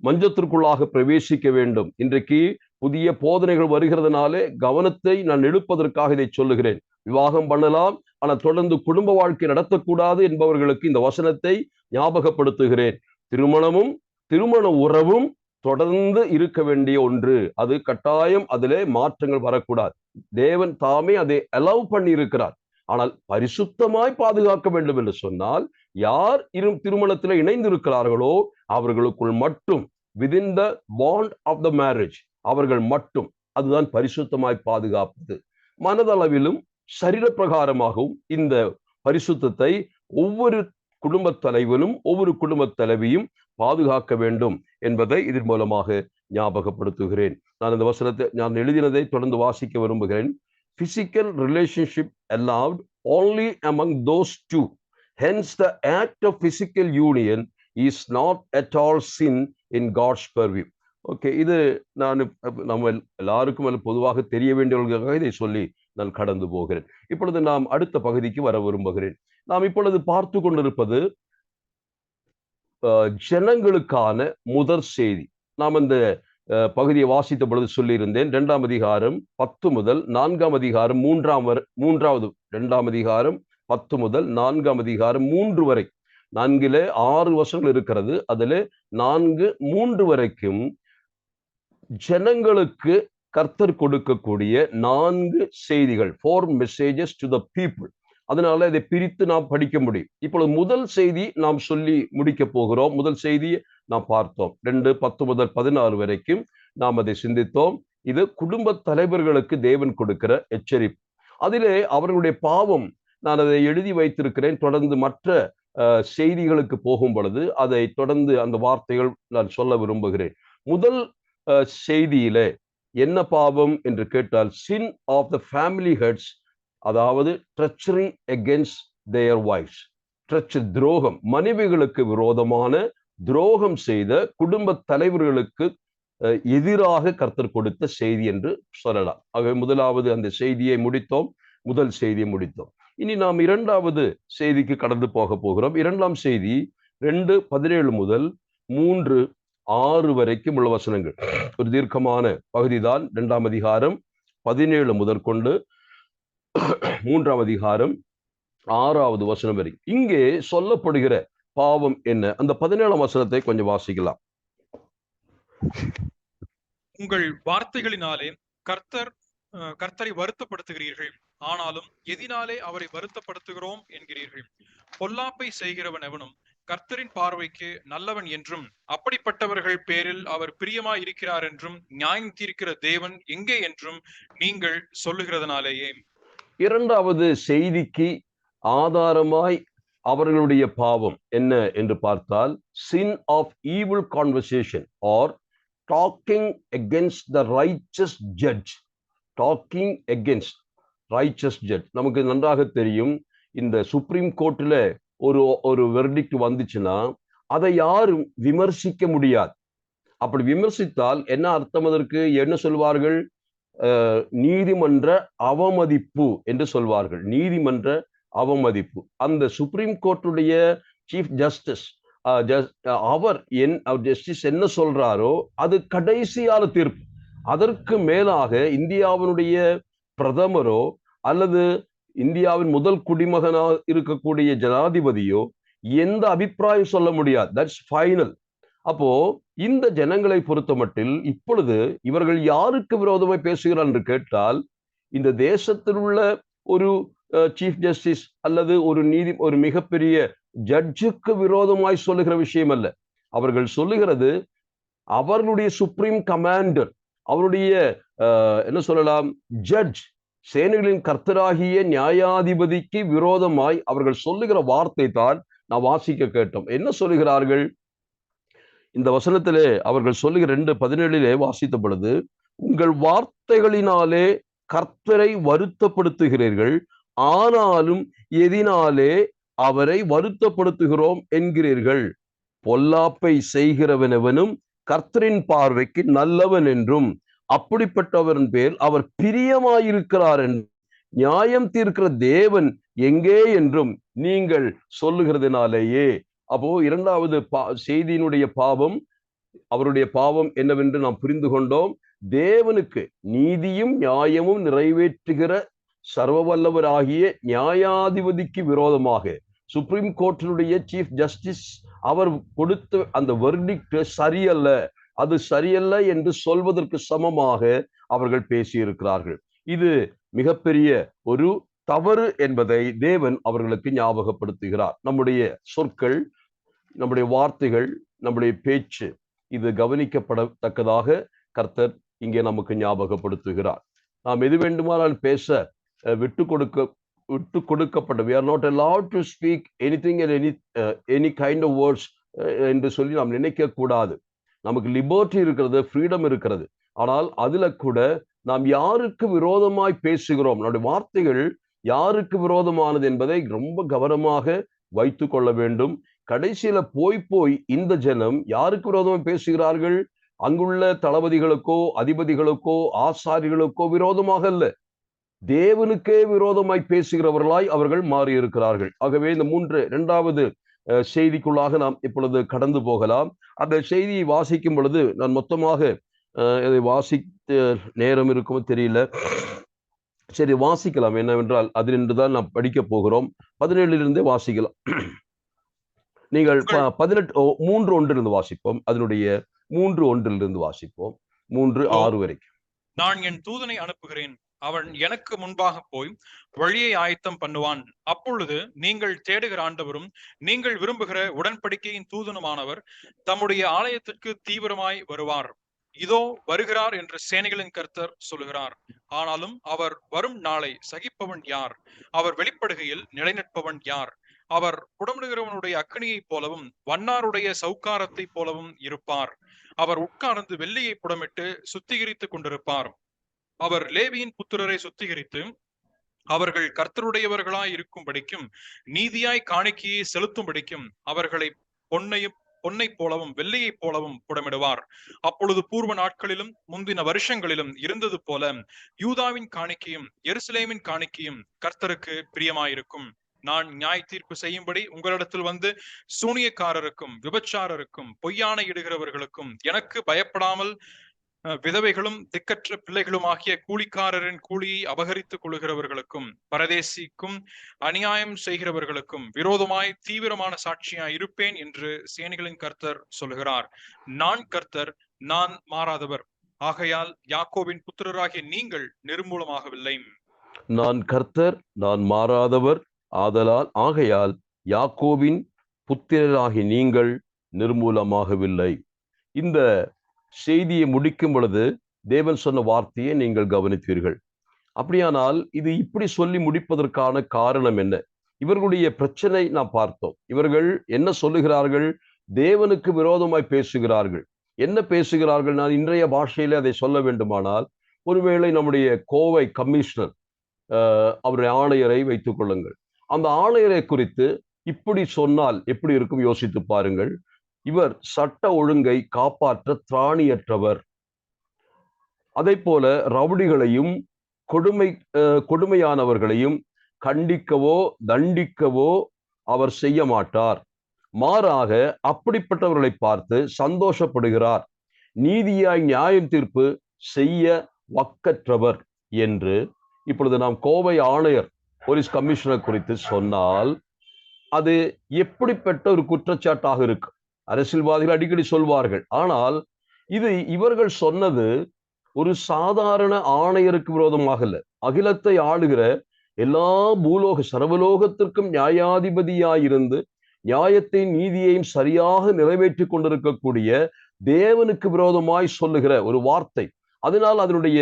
மஞ்சத்திற்குள்ளாக பிரவேசிக்க வேண்டும். இன்றைக்கு புதிய போதனைகள் வருகிறதுனாலே கவனத்தை நான் எடுப்பதற்காக இதை சொல்லுகிறேன். விவாகம் பண்ணலாம், ஆனால் தொடர்ந்து குடும்ப வாழ்க்கை நடத்தக்கூடாது என்பவர்களுக்கு இந்த வசனத்தை ஞாபகப்படுத்துகிறேன். திருமணமும் திருமண உறவும் தொடர்ந்து இருக்க வேண்டிய ஒன்று. அது கட்டாயம், அதிலே மாற்றங்கள் வரக்கூடாது. தேவன் தாமே அதை அலோவ் பண்ணி இருக்கிறார். ஆனால் பரிசுத்தமாய் பாதுகாக்க வேண்டும் என்று சொன்னால் யார் திருமணத்தில் இணைந்து இருக்கிறார்களோ அவர்களுக்குள் மட்டும் within the bond of the marriage அவர்கள் மட்டும், அதுதான் பரிசுத்தமாய் பாதுகாப்பது. மனதளவிலும் சரீர பிரகாரமாகவும் இந்த பரிசுத்தத்தை ஒவ்வொரு குடும்ப தலைவனும் ஒவ்வொரு குடும்ப தலைவியும் பாதுகாக்க வேண்டும் என்பதை இதன் மூலமாக ஞாபகப்படுத்துகிறேன். நான் இந்த வசனத்தை நான் எழுதினதை தொடர்ந்து வாசிக்க விரும்புகிறேன். Physical relationship allowed only among those two. Hence the act of physical union is not at all sin in God's purview. Okay, இது நம்ம எல்லாருக்கும் பொதுவாக தெரிய வேண்டியவர்களுக்காக இதை சொல்லி நான் கடந்து போகிறேன். இப்பொழுது நாம் அடுத்த பகுதிக்கு வர விரும்புகிறேன். நாம் இப்பொழுது பார்த்து கொண்டிருப்பது ஜனங்களுக்கான முதற் செய்தி. நாம் இந்த பகுதியை வாசித்த பொழுது சொல்லியிருந்தேன், 2ஆம் அதிகாரம் 10 முதல் 4ஆம் அதிகாரம் 3வது 2ஆம் அதிகாரம் 10 முதல் 4ஆம் அதிகாரம் 3 வரை 4 6 வசனங்கள் இருக்கிறது. அதில் 4 3 வரைக்கும் ஜனங்களுக்கு கர்த்தர் கொடுக்கக்கூடிய 4 செய்திகள், 4 மெசேஜஸ் டு த பீப்புள். அதனால இதை பிரித்து நாம் படிக்க முடியும். இப்பொழுது முதல் செய்தி நாம் சொல்லி முடிக்க போகிறோம். முதல் செய்தியை நாம் பார்த்தோம். 2:10 முதல் 14 வரைக்கும் நாம் அதை சிந்தித்தோம். இது குடும்ப தலைவர்களுக்கு தேவன் கொடுக்கிற எச்சரிப்பு. அதிலே அவர்களுடைய பாவம், நான் அதை எழுதி வைத்திருக்கிறேன். தொடர்ந்து மற்ற செய்திகளுக்கு போகும் பொழுது அதை தொடர்ந்து அந்த வார்த்தைகள் நான் சொல்ல விரும்புகிறேன். முதல் செய்தியிலே என்ன பாவம் என்று கேட்டால், sin of the family heads, அதாவது ட்ரெச்சரி அகென்ஸ்ட் தேர் வைஃப்ஸ். துரோகம், மனைவிகளுக்கு விரோதமான துரோகம் செய்த குடும்ப தலைவர்களுக்கு எதிராக கர்த்தர் கொடுத்த செய்தி என்று சொல்லலாம். ஆகவே முதலாவது அந்த செய்தியை முடித்தோம், முதல் செய்தியை முடித்தோம். இனி நாம் இரண்டாவது செய்திக்கு கடந்து போக போகிறோம். இரண்டாம் செய்தி 2:17 முதல் 3:6 வரைக்கும் உள்ள வசனங்கள். ஒரு தீர்க்கமான பகுதிதான். 2ஆம் அதிகாரம் 17 முதற்கொண்டு 3ஆம் அதிகாரம் 6வது வசனம் வரை. இங்கே சொல்லப்படுகிற பாவம் என்ன? அந்த 17ஆம் வசனத்தை கொஞ்சம் வாசிக்கலாம். உங்கள் வார்த்தைகளினாலே கர்த்தரை வருத்தப்படுத்துகிறீர்கள், ஆனாலும் எதினாலே அவரை வருத்தப்படுத்துகிறோம் என்கிறீர்கள். பொல்லாப்பை செய்கிறவன் எவனும் கர்த்தரின் பார்வைக்கு நல்லவன் என்றும், அப்படிப்பட்டவர்கள் பேரில் அவர் பிரியமாய் இருக்கிறார் என்றும், நியாயம் தீர்க்கிற தேவன் எங்கே என்றும் நீங்கள் சொல்லுகிறதுனாலேயே. இரண்டாவது செய்திக்கு ஆதாரமாய் அவர்களுடைய பாவம் என்ன என்று பார்த்தால், sin of evil conversation or talking against the righteous judge. Talking against righteous judge. நமக்கு நன்றாக தெரியும், இந்த சுப்ரீம் கோர்ட்ல ஒரு வெர்டிக்ட் வந்துச்சுன்னா அதை யாரும் விமர்சிக்க முடியாது. அப்படி விமர்சித்தால் என்ன அர்த்தம்? அதற்கு என்ன சொல்வார்கள்? நீதிமன்ற அவமதிப்பு என்று சொல்வார்கள். நீதிமன்ற அவமதிப்பு. அந்த சுப்ரீம் கோர்ட்டுடைய சீஃப் ஜஸ்டிஸ் அவர் ஜஸ்டிஸ் என்ன சொல்றாரோ அது கடைசியான தீர்ப்பு. அதற்கு மேலாக இந்தியாவினுடைய பிரதமரோ அல்லது இந்தியாவின் முதல் குடிமகனாக இருக்கக்கூடிய ஜனாதிபதியோ எந்த அபிப்பிராயம் சொல்ல முடியாது. That's final. அப்போ இந்த ஜனங்களை பொறுத்தமட்டில் இப்பொழுது இவர்கள் யாருக்கு விரோதமாய் பேசுகிறார் என்று கேட்டால், இந்த தேசத்தில் உள்ள ஒரு சீஃப் ஜஸ்டிஸ் அல்லது ஒரு மிகப்பெரிய ஜட்ஜுக்கு விரோதமாய் சொல்லுகிற விஷயம் அல்ல. அவர்கள் சொல்லுகிறது அவர்களுடைய சுப்ரீம் கமாண்டர், அவருடைய என்ன சொல்லலாம், ஜட்ஜ், சேனைகளின் கர்த்தராகிய நியாயாதிபதிக்கு விரோதமாய் அவர்கள் சொல்லுகிற வார்த்தை தான் நான் வாசிக்க கேட்டோம். என்ன சொல்லுகிறார்கள்? இந்த வசனத்திலே அவர்கள் சொல்லுகிற 2:17 வாசித்த பொழுது, உங்கள் வார்த்தைகளினாலே கர்த்தரை வருத்தப்படுத்துகிறீர்கள், ஆனாலும் எதினாலே அவரை வருத்தப்படுத்துகிறோம் என்கிறீர்கள். பொல்லாப்பை செய்கிறவனவனும் கர்த்தரின் பார்வைக்கு நல்லவன் என்றும், அப்படிப்பட்டவரின் பேர் அவர் பிரியமாயிருக்கிறார் என்றும், நியாயம் தீர்க்கிற தேவன் எங்கே என்றும் நீங்கள் சொல்லுகிறதுனாலேயே. அப்போ இரண்டாவது செய்தியினுடைய பாவம், அவருடைய பாவம் என்னவென்று நாம் புரிந்து கொண்டோம். தேவனுக்கு நீதியும் நியாயமும் நிறைவேற்றுகிற சர்வ வல்லவராகிய நியாயாதிபதிக்கு விரோதமாக சுப்ரீம் கோர்ட்டினுடைய சீஃப் ஜஸ்டிஸ் அவர் கொடுத்த அந்த வெர்டிக்ட் சரியல்ல, அது சரியல்ல என்று சொல்வதற்கு சமமாக அவர்கள் பேசியிருக்கிறார்கள். இது மிகப்பெரிய ஒரு தவறு என்பதை தேவன் அவர்களுக்கு ஞாபகப்படுத்துகிறார். நம்முடைய சொற்கள், நம்முடைய வார்த்தைகள், நம்முடைய பேச்சு, இது கவனிக்கப்படத்தக்கதாக கர்த்தர் இங்கே நமக்கு ஞாபகப்படுத்துகிறார். நாம் எது வேண்டுமானால் பேச விட்டு கொடுக்கப்பட்ட, we are not allowed to speak anything and any kind of words என்று சொல்லி நாம் நினைக்க கூடாது. நமக்கு லிபர்ட்டி இருக்கிறது, ஃப்ரீடம் இருக்கிறது. ஆனால் அதுல கூட நாம் யாருக்கு விரோதமாய் பேசுகிறோம், நம்முடைய வார்த்தைகள் யாருக்கு விரோதமானது என்பதை ரொம்ப கவனமாக வைத்து கொள்ள வேண்டும். கடைசியில போய் இந்த ஜனம் யாருக்கு விரோதமாக பேசுகிறார்கள்? அங்குள்ள தளபதிகளுக்கோ அதிபதிகளுக்கோ ஆசாரிகளுக்கோ விரோதமாக அல்ல, தேவனுக்கே விரோதமாய் பேசுகிறவர்களாய் அவர்கள் மாறி இருக்கிறார்கள். ஆகவே இந்த இரண்டாவது செய்திக்குள்ளாக நாம் இப்பொழுது கடந்து போகலாம். அந்த செய்தியை வாசிக்கும் பொழுது நான் மொத்தமாக இதை வாசித்த நேரம் இருக்கும் தெரியல, சரி வாசிக்கலாம். என்னவென்றால் அதிலிருந்துதான் நாம் படிக்க போகிறோம். 17 வாசிக்கலாம். நீங்கள் 3:1 வாசிப்போம். அதனுடைய 3:1 வாசிப்போம். 3:6 வரைக்கும். நான் என் தூதனை அனுப்புகிறேன், அவன் எனக்கு முன்பாக போய் வழியை ஆயத்தம் பண்ணுவான். அப்பொழுது நீங்கள் தேடுகிற ஆண்டவரும் நீங்கள் விரும்புகிற உடன்படிக்கையின் தூதனுமானவர் தம்முடைய ஆலயத்திற்கு தீவிரமாய் வருவார். இதோ வருகிறார் என்று சேனைகளின் கர்த்தர் சொல்லுகிறார். ஆனாலும் அவர் வரும் நாளை சகிப்பவன் யார்? அவர் வெளிப்படுகையில் நிலைநிற்பவன் யார்? அவர் புடமிடுகிறவனுடைய அக்கினியைப் போலவும் வண்ணாருடைய சவுக்காரத்தைப் போலவும் இருப்பார். அவர் உட்கார்ந்து வெள்ளியை புடமிட்டு சுத்திகரித்துக் கொண்டிருப்பார். அவர் லேவியின் புத்திரரை சுத்திகரித்து அவர்கள் கர்த்தருடையவர்களாய் இருக்கும்படிக்கும் நீதியாய் காணிக்கையை செலுத்தும்படிக்கும் அவர்களை பொன்னை போலவும் வெள்ளியை போலவும் புடமிடுவார். அப்பொழுது பூர்வ நாட்களிலும் முந்தின வருஷங்களிலும் இருந்தது போல யூதாவின் காணிக்கையும் எருசலேமின் காணிக்கையும் கர்த்தருக்கு பிரியமாயிருக்கும். நான் நியாய தீர்ப்பு செய்யும்படி உங்களிடத்தில் வந்து சூனியக்காரருக்கும் விபச்சாரருக்கும் பொய்யான இடுகிறவர்களுக்கும் எனக்கு பயப்படாமல் விதவைகளும் திக்கற்ற பிள்ளைகளும் ஆகிய கூலிக்காரரின் கூலியை அபகரித்துக் கொள்கிறவர்களுக்கும் பரதேசிக்கும் அநியாயம் செய்கிறவர்களுக்கும் விரோதமாய் தீவிரமான சாட்சியாய் இருப்பேன் என்று சேனைகளின் கர்த்தர் சொல்லுகிறார். நான் கர்த்தர், நான் மாறாதவர். ஆகையால் யாக்கோபின் புத்திரராகிய நீங்கள் நிர்மூலமாகவில்லை. நான் கர்த்தர், நான் மாறாதவர். ஆகையால் யாக்கோபின் புத்திரராகி நீங்கள் நிர்மூலமாகவில்லை. இந்த செய்தியை முடிக்கும் பொழுது தேவன் சொன்ன வார்த்தையை நீங்கள் கவனித்தீர்கள். அப்படியானால் இது இப்படி சொல்லி முடிப்பதற்கான காரணம் என்ன? இவர்களுடைய பிரச்சனை நாம் பார்த்தோம். இவர்கள் என்ன சொல்லுகிறார்கள்? தேவனுக்கு விரோதமாய் பேசுகிறார்கள். என்ன பேசுகிறார்கள்? நான் இன்றைய பாஷையில அதை சொல்ல வேண்டுமானால், ஒருவேளை நம்முடைய கோவை கமிஷனர் அவருடைய ஆணையரை வைத்துக் கொள்ளுங்கள். அந்த ஆணையரை குறித்து இப்படி சொன்னால் எப்படி இருக்கும் யோசித்து பாருங்கள். இவர் சட்ட ஒழுங்கை காப்பாற்ற திராணியற்றவர். அதை போல ரவுடிகளையும் கொடுமையானவர்களையும் கண்டிக்கவோ தண்டிக்கவோ அவர் செய்ய மாட்டார். மாறாக அப்படிப்பட்டவர்களை பார்த்து சந்தோஷப்படுகிறார். நீதியாய் நியாயம் தீர்ப்பு செய்ய வக்கற்றவர் என்று இப்பொழுது நாம் கோவை ஆணையர் போலீஸ் கமிஷனர் குறித்து சொன்னால் அது எப்படிப்பட்ட ஒரு குற்றச்சாட்டாக இருக்கு? அரசியல்வாதிகள் அடிக்கடி சொல்வார்கள். ஆனால் இது இவர்கள் சொன்னது ஒரு சாதாரண ஆணையருக்கு விரோதமாக இல்ல. அகிலத்தை ஆளுகிற எல்லா சர்வலோகத்திற்கும் நியாயாதிபதியாயிருந்து நியாயத்தையும் நீதியையும் சரியாக நிறைவேற்றி கொண்டிருக்கக்கூடிய தேவனுக்கு விரோதமாய் சொல்லுகிற ஒரு வார்த்தை. அதனால் அதனுடைய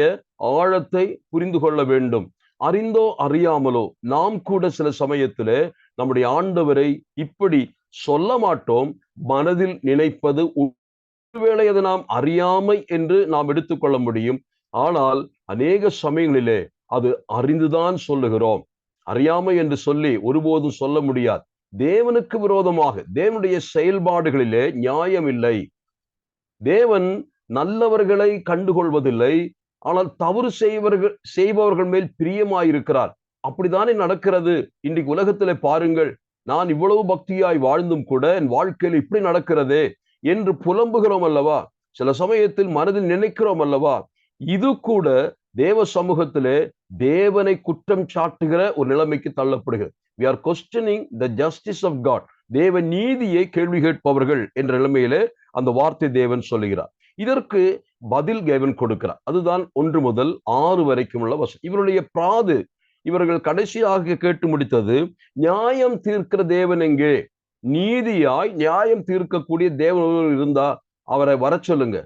ஆழத்தை புரிந்து கொள்ள வேண்டும். அறிந்தோ அறியாமலோ நாம் கூட சில சமயத்திலே நம்முடைய ஆண்டவரை இப்படி சொல்ல மாட்டோம். மனதில் நினைப்பது ஒருவேளை அது நாம் அறியாமை என்று நாம் எடுத்துக்கொள்ள முடியும். ஆனால் அநேக சமயங்களிலே அது அறிந்துதான் சொல்லுகிறோம். அறியாமை என்று சொல்லி ஒருபோதும் சொல்ல முடியாது. தேவனுக்கு விரோதமாக தேவனுடைய செயல்பாடுகளிலே நியாயம் இல்லை. தேவன் நல்லவர்களை கண்டுகொள்வதில்லை. ஆனால் தவறு செய்பவர்கள் மேல் பிரியமாயிருக்கிறார். அப்படித்தானே நடக்கிறது. இன்றைக்கு உலகத்திலே பாருங்கள், நான் இவ்வளவு பக்தியாய் வாழ்ந்தும் கூட என் வாழ்க்கையில் இப்படி நடக்கிறதே என்று புலம்புகிறோம் அல்லவா? சில சமயத்தில் மனதில் நினைக்கிறோம் அல்லவா? இது கூட தேவ சமூகத்திலே தேவனை குற்றம் சாட்டுகிற ஒரு நிலைமைக்கு தள்ளப்படுகிறது. We are questioning the justice of God. தேவ நீதியை கேள்வி கேட்பவர்கள் என்ற நிலைமையிலே அந்த வார்த்தை தேவன் சொல்லுகிறார். இதற்கு பதில் தேவன் கொடுக்கிறார். அதுதான் 1 முதல் 6 வரைக்கும் உள்ள வசனம். இவருடைய பிராது இவர்கள் கடைசியாக கேட்டு முடித்தது, நியாயம் தீர்க்கிற தேவன் எங்கே? நீதியாய் நியாயம் தீர்க்கக்கூடிய தேவன் இருந்தா அவரை வர சொல்லுங்க,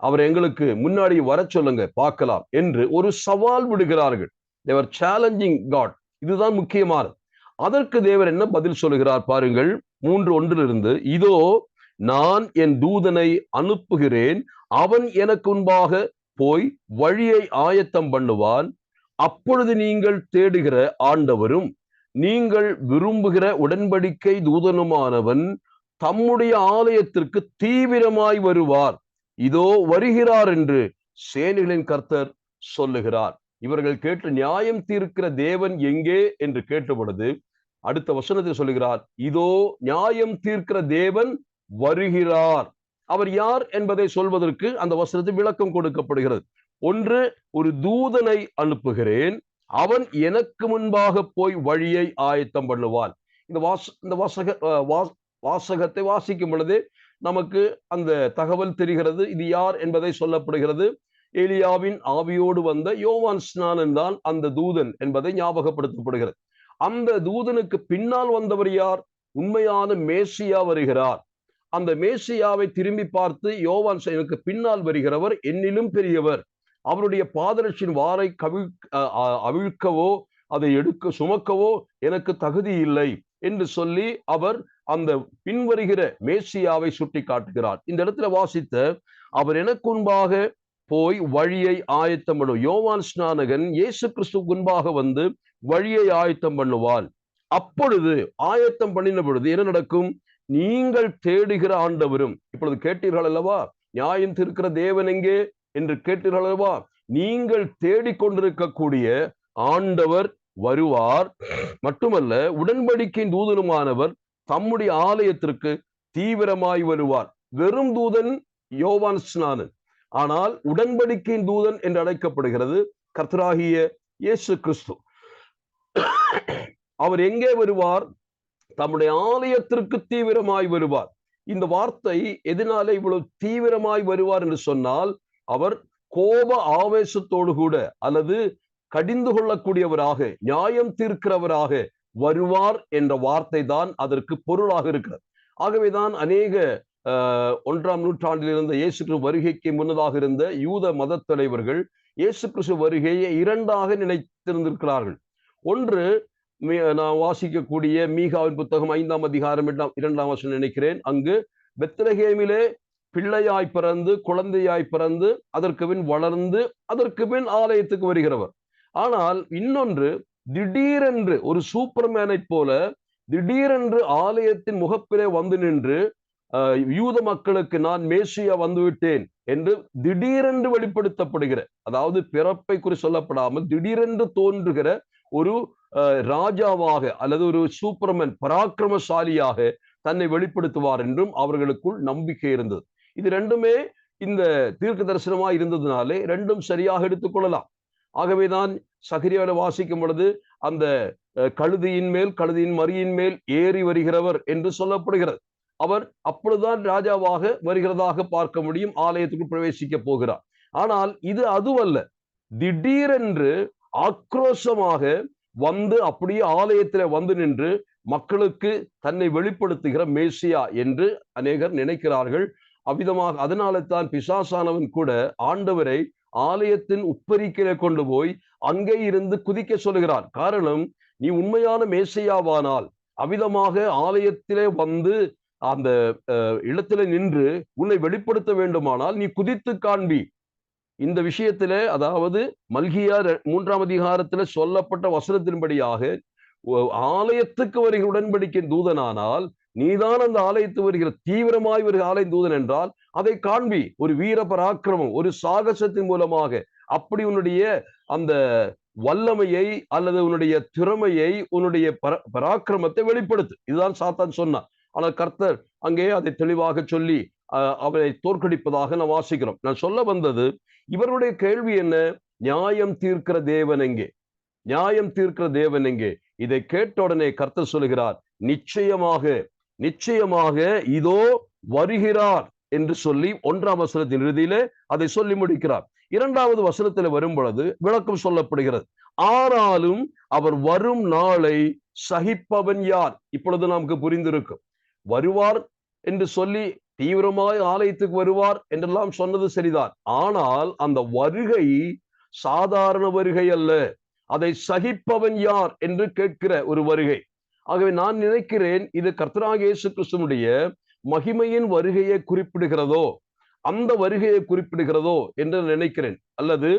அவரை எங்களுக்கு முன்னாடி வர சொல்லுங்க, பார்க்கலாம் என்று ஒரு சவால் விடுகிறார்கள். they were challenging God. இதுதான் முக்கியமானது. அதற்கு தேவர் என்ன பதில் சொல்லுகிறார் பாருங்கள். 3:1 இதோ நான் என் தூதனை அனுப்புகிறேன், அவன் எனக்கு முன்பாக போய் வழியை ஆயத்தம் பண்ணுவான். அப்பொழுது நீங்கள் தேடுகிற ஆண்டவரும் நீங்கள் விரும்புகிற உடன்படிக்கை தூதனுமானவன் தம்முடைய ஆலயத்திற்கு தீவிரமாய் வருவார். இதோ வருகிறார் என்று சேனைகளின் கர்த்தர் சொல்லுகிறார். இவர்கள் கேட்டு நியாயம் தீர்க்கிற தேவன் எங்கே என்று கேட்டபொழுது அடுத்த வசனத்தில் சொல்லுகிறார், இதோ நியாயம் தீர்க்கிற தேவன் வருகிறார். அவர் யார் என்பதை சொல்வதற்கு அந்த வசனத்தில் விளக்கம் கொடுக்கப்படுகிறது. ஒன்று, ஒரு தூதனை அனுப்புகிறேன், அவன் எனக்கு முன்பாக போய் வழியை ஆயத்தம் பண்ணுவான். இந்த வாசகத்தை வாசிக்கும் பொழுது நமக்கு அந்த தகவல் தெரிகிறது. இது யார் என்பதை சொல்லப்படுகிறது. எலியாவின் ஆவியோடு வந்த யோவான் ஸ்நானன் தான் அந்த தூதன் என்பதை ஞாபகப்படுத்தப்படுகிறது. அந்த தூதனுக்கு பின்னால் வந்தவர் யார்? உண்மையான மேசியா வருகிறார். அந்த மேசியாவை திரும்பி பார்த்து யோவான், எனக்கு பின்னால் வருகிறவர் என்னிலும் பெரியவர், அவருடைய பாதரட்சின் வாரை அவிழ்க்கவோ அதை எடுக்க சுமக்கவோ எனக்கு தகுதி இல்லை என்று சொல்லி அவர் அந்த பின்வருகிற மேசியாவை சுட்டி காட்டுகிறார். இந்த இடத்துல வாசித்த, அவர் எனக்கு முன்பாக போய் வழியை ஆயத்தம் பண்ணும். யோவான் ஸ்நானகன் இயேசு கிறிஸ்து முன்பாக வந்து வழியை ஆயத்தம் பண்ணுவான். அப்பொழுது ஆயத்தம் பண்ணின பொழுது என்ன நடக்கும்? நீங்கள் தேடுகிற ஆண்டவரும், இப்பொழுது கேட்டீர்கள் அல்லவா, நியாயம் தீர்க்கிற தேவன் எங்கே என்று கேட்டீர்கள் அல்லவா, நீங்கள் தேடிக்கொண்டிருக்கக்கூடிய ஆண்டவர் வருவார். மட்டுமல்ல, உடன்படிக்கையின் தூதனுமானவர் தம்முடைய ஆலயத்திற்கு தீவிரமாய் வருவார். வெறும் தூதன் யோவான் ஸ்நானன், ஆனால் உடன்படிக்கையின் தூதன் என்று அழைக்கப்படுகிறது கர்த்தராகிய இயேசு கிறிஸ்து. அவர் எங்கே வருவார்? தம்முடைய ஆலயத்திற்கு தீவிரமாய் வருவார். இந்த வார்த்தை எதனால இவ்வளவு தீவிரமாய் வருவார் என்று சொன்னால், அவர் கோப ஆவேசத்தோடு கூட அல்லது கடிந்து கொள்ளக்கூடியவராக, நியாயம் தீர்க்கிறவராக வருவார் என்ற வார்த்தை தான் அதற்கு பொருளாக இருக்கிறது. ஆகவேதான் அநேக 1ஆம் நூற்றாண்டில் இருந்த இயேசு கிறிஸ்து வருகைக்கு முன்னதாக இருந்த யூத மத தலைவர்கள் இயேசு கிறிஸ்து வருகையை இரண்டாக நினைத்திருந்திருக்கிறார்கள். ஒன்று, நான் வாசிக்கக்கூடிய மீகாவின் புத்தகம் 5ஆம் அதிகாரம் 2ஆம் வசனம் நினைக்கிறேன். அங்கு பெத்லகேமிலே பிள்ளையாய் பிறந்து, குழந்தையாய் பிறந்து, அதற்கு பின் வளர்ந்து, அதற்கு பின் ஆலயத்துக்கு வருகிறவர். ஆனால் இன்னொன்று, திடீரென்று ஒரு சூப்பர்மேனை போல திடீரென்று ஆலயத்தின் முகப்பிலே வந்து நின்று யூத மக்களுக்கு நான் மேசியா வந்துவிட்டேன் என்று திடீரென்று வெளிப்படுத்தப்படுகிற, அதாவது பிறப்பை குறித்து சொல்லப்படாமல் திடீரென்று தோன்றுகிற ஒரு ராஜாவாக அல்லது ஒரு சூப்பர்மேன், பராக்கிரமசாலியாக தன்னை வெளிப்படுத்துவார் என்றும் அவர்களுக்குள் நம்பிக்கை இருந்தது. இது ரெண்டுமே இந்த தீர்க்க தரிசனமாக இருந்ததுனாலே ரெண்டும் சரியாக எடுத்துக்கொள்ளலாம். ஆகவேதான் சகரியால வாசிக்கும் பொழுது அந்த கழுதியின் மேல், கழுதியின் மறியின் மேல் ஏறி வருகிறவர் என்று சொல்லப்படுகிறது. அவர் அப்பொழுதுதான் ராஜாவாக வருகிறதாக பார்க்க முடியும், ஆலயத்துக்குள் பிரவேசிக்க போகிறார். ஆனால் இது அதுவல்ல, திடீரென்று ஆக்ரோஷமாக வந்து அப்படியே ஆலயத்திலே வந்து நின்று மக்களுக்கு தன்னை வெளிப்படுத்துகிற மேசியா என்று அநேகர் நினைக்கிறார்கள். அவ்விதமாக அதனால தான் பிசாசானவன் கூட ஆண்டவரை ஆலயத்தின் உப்பரிக்கையிலே கொண்டு போய் அங்கே இருந்து குதிக்க சொல்லுகிறார். காரணம், நீ உண்மையான மேசியாவானால் அவ்விதமாக ஆலயத்திலே வந்து அந்த இடத்திலே நின்று உன்னை வெளிப்படுத்த வேண்டுமானால் நீ குதித்து காண்பி. இந்த விஷயத்திலே, அதாவது மல்கியா 3ஆம் அதிகாரத்தில் சொல்லப்பட்ட வசனத்தின்படியாக ஆலயத்துக்கு வருகிற உடன்படிக்கை தூதனானால் நீதான் அந்த ஆலயத்து வருகிற தீவிரமாய் வருகிற ஆலய தூதன் என்றால் அதை காண்பி. ஒரு வீர பராக்கிரமம், ஒரு சாகசத்தின் மூலமாக அப்படி உன்னுடைய அந்த வல்லமையை அல்லது உன்னுடைய திறமையை, உன்னுடைய பராக்கிரமத்தை வெளிப்படுத்து. இதுதான் சாத்தான் சொன்னான். ஆனால் கர்த்தர் அங்கே அதை தெளிவாக சொல்லி அவனை தோற்கடிப்பதாக நான் வாசிக்கிறோம். நான் சொல்ல வந்தது, இவருடைய கேள்வி என்ன? நியாயம் தீர்க்கிற தேவன் எங்கே? நியாயம் தீர்க்கிற தேவன் எங்கே? இதை கேட்ட உடனே கர்த்தர் சொல்லுகிறார், நிச்சயமாக நிச்சயமாக இதோ வருகிறார் என்று சொல்லி 1ஆம் வசனத்தின் இறுதியிலே அதை சொல்லி முடிக்கிறார். 2வது வசனத்தில் வரும் பொழுது விளக்கம் சொல்லப்படுகிறது. ஆனாலும் அவர் வரும் நாளை சகிப்பவன் யார்? இப்பொழுது நமக்கு புரிந்திருக்கும். வருவார் என்று சொல்லி தீவிரமாய் ஆலயத்துக்கு வருவார் என்றெல்லாம் சொன்னது சரிதான். ஆனால் அந்த வருகை சாதாரண வருகை அல்ல, அதை சகிப்பவன் யார் என்று கேட்கிற ஒரு வருகை. ஆகவே நான் நினைக்கிறேன் இது கர்த்தராகிய இயேசு கிறிஸ்துவினுடைய மகிமையின் வருகையை குறிப்பிடுகிறதோ, அந்த வருகையை குறிப்பிடுகிறதோ என்று நினைக்கிறேன். அல்லது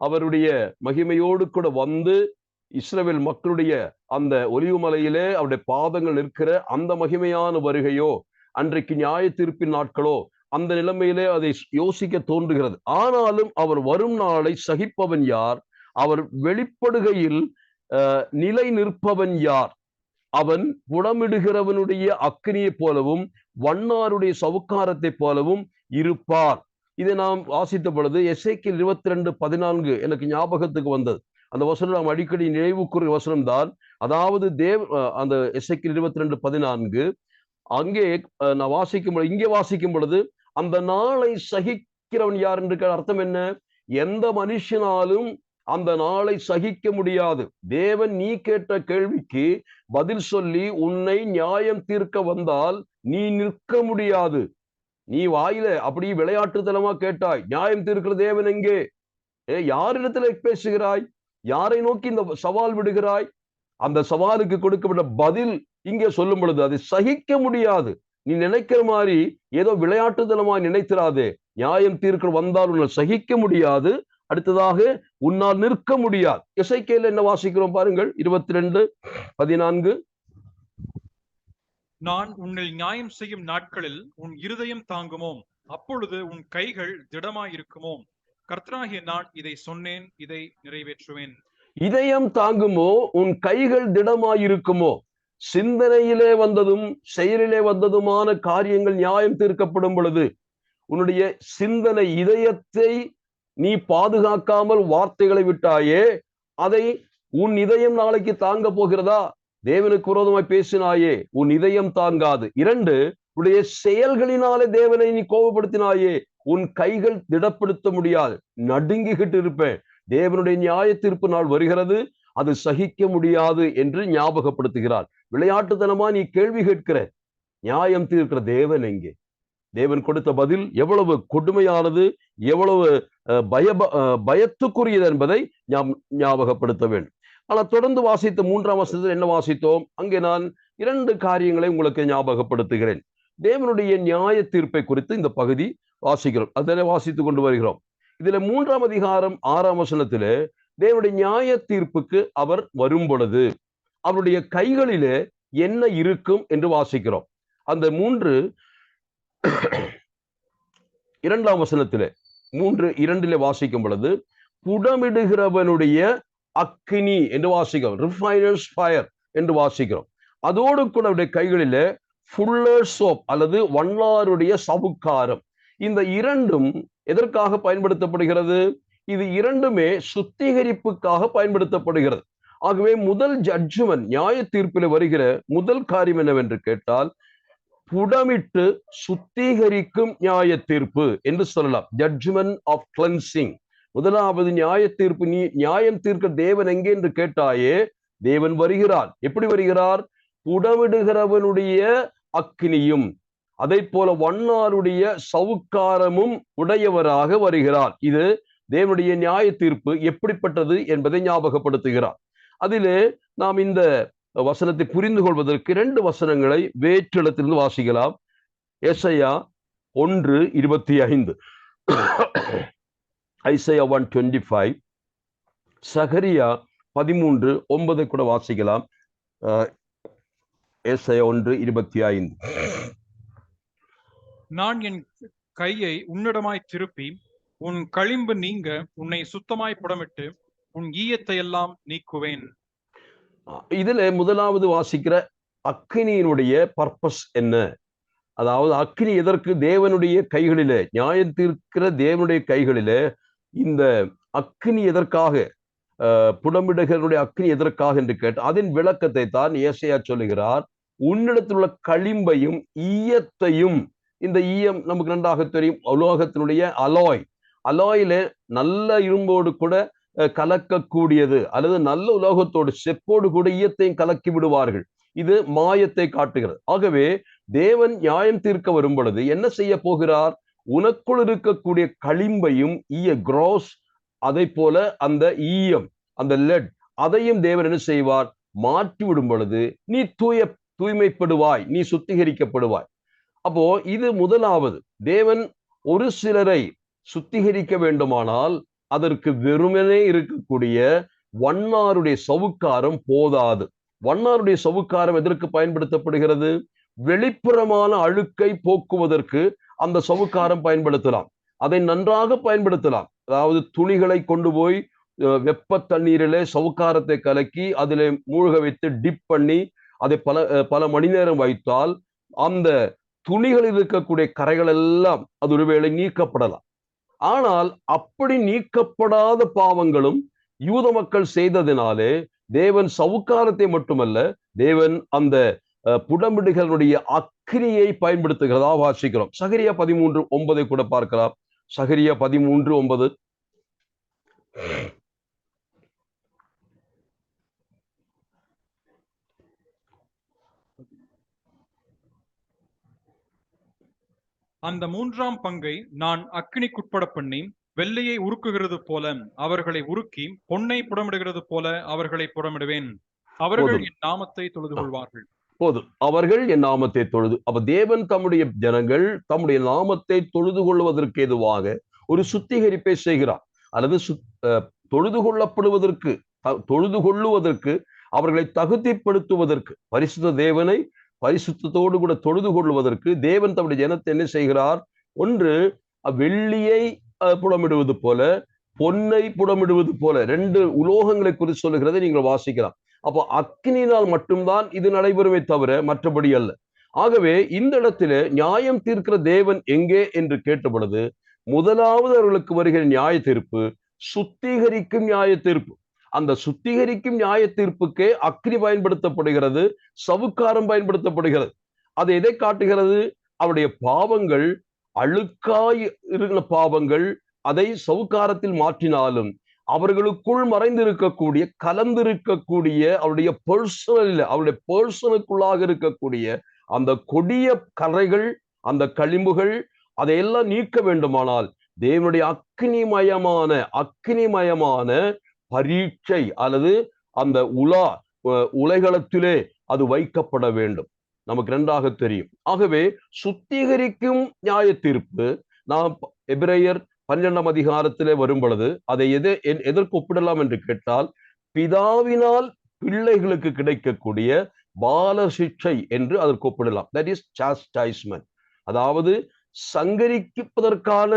அவருடைய மகிமையோடு கூட வந்து இஸ்ரவேல் மக்களுடைய அந்த ஒலிவு மலையிலே அவருடைய பாதங்கள் நிற்கிற அந்த மகிமையான வருகையோ, அன்றைக்கு நியாய தீர்ப்பின் நாட்களோ, அந்த நிலைமையிலே அதை யோசிக்க தோன்றுகிறது. ஆனாலும் அவர் வரும் நாளை சகிப்பவன் யார்? அவர் வெளிப்படுகையில் நிலை நிற்பவன் யார்? அவன் புடமிடுகிறவனுடைய அக்கினியை போலவும் வண்ணாருடைய சவுக்காரத்தை போலவும் இருப்பார். இதை நாம் வாசித்த பொழுது எசேக்கியேல் 22:14 எனக்கு ஞாபகத்துக்கு வந்தது. அந்த வசனம் நாம் அடிக்கடி நினைவு கூறுகிற வசனம் தான். அதாவது அந்த எசேக்கியேல் 22:14 அங்கே நான் வாசிக்கும் பொழுது, இங்கே வாசிக்கும் பொழுது அந்த நாளை சகிக்கிறவன் யார் என்று அர்த்தம் என்ன? எந்த மனுஷனாலும் அந்த நாளை சகிக்க முடியாது. தேவன் நீ கேட்ட கேள்விக்கு பதில் சொல்லி உன்னை நியாயம் தீர்க்க வந்தால் நீ நிற்க முடியாது. நீ வாயில அப்படி விளையாட்டுத்தனமா கேட்டாய், நியாயம் தீர்க்கிற தேவன் எங்கே? யாரிடத்துல பேசுகிறாய்? யாரை நோக்கி இந்த சவால் விடுகிறாய்? அந்த சவாலுக்கு கொடுக்கப்பட்ட பதில் இங்கே சொல்லும் பொழுது அதை சகிக்க முடியாது. நீ நினைக்கிற மாதிரி ஏதோ விளையாட்டுத்தனமா நினைத்திராதே. நியாயம் தீர்க்க வந்தால் உன்னால் சகிக்க முடியாது. அடுத்ததாக உன்னால் நிற்க முடியாது. எசேக்கியேல் என்ன வாசிக்கிறோம் பாருங்கள், 22:14. நான் உன்னில் நியாயம் செய்யும் நாட்களில் உன் இருதயம் தாங்குமோ? அப்பொழுது உன் கைகள் திடமாயிருக்குமோ? கர்த்தராகிய நான் இதை சொன்னேன், இதை நிறைவேற்றுவேன். இதயம் தாங்குமோ? உன் கைகள் திடமாயிருக்குமோ? சிந்தனையிலே வந்ததும் செயலிலே வந்ததுமான காரியங்கள் நியாயம் தீர்க்கப்படும் பொழுது உன்னுடைய சிந்தனை இதயத்தை நீ பாதுகாக்காமல் வார்த்தைகளை விட்டாயே, அதை உன் இதயம் நாளைக்கு தாங்க போகிறதா? தேவனுக்கு விரோதமாய் பேசினாயே, உன் இதயம் தாங்காது. 2, உன்னுடைய செயல்களினாலே தேவனை நீ கோபப்படுத்தினாயே, உன் கைகள் திடப்படுத்த முடியாது. நடுங்கிக்கிட்டு இருப்பேன். தேவனுடைய நியாய தீர்ப்பு நாள் வருகிறது, அது சகிக்க முடியாது என்று ஞாபகப்படுத்துகிறார். விளையாட்டுத்தனமா நீ கேள்வி கேட்கிற, நியாயம் தீர்க்கிற தேவன் எங்கே? தேவன் கொடுத்த பதில் எவ்வளவு கொடுமையானது, எவ்வளவு பயத்துக்குரியது என்பதை ஞாபகப்படுத்த வேண்டும். ஆனால் தொடர்ந்து வாசித்த 3ஆம் வசனத்தில் என்ன வாசித்தோம்? அங்கே நான் 2 காரியங்களை உங்களுக்கு ஞாபகப்படுத்துகிறேன். தேவனுடைய நியாய தீர்ப்பை குறித்து இந்த பகுதி வாசிக்கிறோம், அதனை வாசித்துக் கொண்டு வருகிறோம். இதுல 3ஆம் அதிகாரம் 6ஆம் வசனத்திலே தேவனுடைய நியாய தீர்ப்புக்கு அவர் வரும் பொழுது அவருடைய கைகளிலே என்ன இருக்கும் என்று வாசிக்கிறோம். அந்த 2ஆம் வசனத்திலே 3:2 வாசிக்கும் பொழுது புடமிடுகிறவனுடைய அக்கினி என்று வாசிக்கிறோம், ரிஃபைனர்ஸ் ஃபயர் என்று வாசிக்கிறோம். அதோடு கூட அவருடைய கைகளிலே ஃபுல்லர் சோப் அல்லது வண்ணாருடைய சவுக்காரம். இந்த 2ம் எதற்காக பயன்படுத்தப்படுகிறது? இது 2மே சுத்திகரிப்புக்காக பயன்படுத்தப்படுகிறது. ஆகவே முதல் ஜட்ஜ்மென்ட், நியாய தீர்ப்பில் வருகிற முதல் காரியம் என்னவென்று கேட்டால் புடமிட்டு சுத்திகரிக்கும் நியாய தீர்ப்பு என்று சொல்லலாம். Judgement of cleansing. முதலாவது நியாய தீர்ப்பு. நீ நியாயம் தீர்க்க தேவன் எங்கே என்று கேட்டாயே, தேவன் வருகிறார். எப்படி வருகிறார்? புடமிடுகிறவனுடைய அக்கினியும் அதை போல வண்ணாருடைய சவுக்காரமும் உடையவராக வருகிறார். இது தேவனுடைய நியாய தீர்ப்பு எப்படிப்பட்டது என்பதை ஞாபகப்படுத்துகிறார். அதிலே நாம் இந்த வசனத்தை புரிந்து கொள்வதற்கு 2 வசனங்களை வேற்றிடத்திலிருந்து வாசிக்கலாம். எசையா 1:25, ஐசையா 1:25, சகரியா 13:9 கூட வாசிக்கலாம். எசையா 1:25. நான் என் கையை உன்னிடமாய் திருப்பி உன் களிம்பு நீங்க உன்னை சுத்தமாய் புடமிட்டு உன் ஈயத்தை எல்லாம் நீக்குவேன். இதுல முதலாவது வாசிக்கிற அக்கினியினுடைய பர்பஸ் என்ன? அதாவது அக்கினி எதற்கு? தேவனுடைய கைகளிலே, நியாயம் தீர்க்கிற தேவனுடைய கைகளிலே இந்த அக்கினி எதற்காக, புடமிடுகளுடைய அக்கினி எதற்காக என்று கேட்டு அதன் விளக்கத்தை தான் ஏசாயா சொல்லுகிறார். உன்னிடத்தில் உள்ள களிம்பையும் ஈயத்தையும், இந்த ஈயம் நமக்கு நன்றாக தெரியும், உலோகத்தினுடைய அலாய். அலாயில நல்ல இரும்போடு கூட கலக்கக்கூடியது அல்லது நல்ல உலோகத்தோடு செப்போடு கூட ஈயத்தையும் கலக்கி விடுவார்கள். இது மாயத்தை காட்டுகிறது. ஆகவே தேவன் நியாயம் தீர்க்க வரும் பொழுது என்ன செய்ய போகிறார்? உனக்குள் இருக்கக்கூடிய களிம்பையும் ஈய கிராஸ், அதை போல அந்த ஈயம், அந்த லெட், அதையும் தேவன் என்ன செய்வார்? மாற்றி விடும் பொழுது நீ தூய்மைப்படுவாய், நீ சுத்திகரிக்கப்படுவாய். அப்போ இது முதலாவது. தேவன் ஒரு சிலரை சுத்திகரிக்க வேண்டுமானால் அதற்கு வெறுமனே இருக்கக்கூடிய வண்ணாருடைய சவுக்காரம் போதாது. வண்ணாருடைய சவுக்காரம் எதற்கு பயன்படுத்தப்படுகிறது? வெளிப்புறமான அழுக்கை போக்குவதற்கு அந்த சவுக்காரம் பயன்படுத்தலாம். அதை நன்றாக பயன்படுத்தலாம். அதாவது துணிகளை கொண்டு போய் வெப்ப தண்ணீரிலே சவுக்காரத்தை கலக்கி அதிலே மூழ்க வைத்து டிப் பண்ணி அதை பல மணி நேரம் வைத்தால் அந்த துணிகளில் இருக்கக்கூடிய கரைகள் எல்லாம் அது ஒருவேளை நீக்கப்படலாம். ஆனால் அப்படி நீக்கப்படாத பாவங்களும் யூத மக்கள் செய்ததினாலே தேவன் சவுக்காரத்தை மட்டுமல்ல, தேவன் அந்த புடமிடுகளுடைய அக்கினியை பயன்படுத்துகிறதா வாசிக்கிறோம். சகரியா 13:9 கூட பார்க்கலாம். சகரியா 13:9. அந்த 3ஆம் பங்கை நான் அக்கினிக்குட்பட பண்ணி வெள்ளையை உருக்குகிறது போல அவர்களை உருக்கி பொன்னை புடமிடுகிறது போல அவர்களை புடமிடுவேன். அவர்கள் போதும். என் நாமத்தை தொழுது கொள்வார்கள். போதும். அவர்கள் என் நாமத்தை தொழுது. அப்ப தேவன் தம்முடைய ஜனங்கள் தம்முடைய நாமத்தை தொழுது கொள்வதற்கு ஏதுவாக ஒரு சுத்திகரிப்பை செய்கிறார். அல்லது தொழுது கொள்ளப்படுவதற்கு, தொழுது கொள்ளுவதற்கு, அவர்களை தகுதிப்படுத்துவதற்கு, பரிசுத்த தேவனை பரிசுத்தத்தோடு கூட தொழுது கொள்வதற்கு தேவன் தம்முடைய ஜனத்தை என்ன செய்கிறார்? ஒன்று, வெள்ளியை புடமிடுவது போல, பொன்னை புடமிடுவது போல 2 உலோகங்களை குறித்து சொல்லுகிறதை நீங்கள் வாசிக்கலாம். அப்போ அக்கினியினால் மட்டும்தான் இது நடைபெறுமே தவிர மற்றபடி அல்ல. ஆகவே இந்த இடத்துல நியாயம் தீர்க்கிற தேவன் எங்கே என்று கேட்ட பொழுது, முதலாவது அவர்களுக்கு வருகிற நியாய தீர்ப்பு சுத்திகரிக்கும் நியாய தீர்ப்பு. அந்த சுத்திகரிக்கும் நியாய தீர்ப்புக்கே அக்கினி பயன்படுத்தப்படுகிறது, சவுக்காரம் பயன்படுத்தப்படுகிறது. அது எதை காட்டுகிறது? அவருடைய பாவங்கள், அழுக்காய் இருக்கிற பாவங்கள் அதை சவுக்காரத்தில் மாற்றினாலும் அவர்களுக்குள் மறைந்திருக்கக்கூடிய, கலந்திருக்கக்கூடிய, அவருடைய பர்சனுக்குள்ளாக இருக்கக்கூடிய அந்த கொடிய கரைகள், அந்த களிம்புகள், அதையெல்லாம் நீக்க வேண்டுமானால் தேவனுடைய அக்கினிமயமான பரீட்சை அல்லது அந்த உலகளத்திலே அது வைக்கப்பட வேண்டும். நமக்கு நன்றாக தெரியும். ஆகவே சுத்திகரிக்கும் நியாய தீர்ப்பு நாம் எபிரேயர் 12ஆம் அதிகாரத்திலே வரும் பொழுது அதை எதற்கு ஒப்பிடலாம் என்று கேட்டால், பிதாவினால் பிள்ளைகளுக்கு கிடைக்கக்கூடிய பால சிக்ஷை என்று அதற்கு ஒப்பிடலாம். That is chastisement. அதாவது சங்கரிப்பதற்கான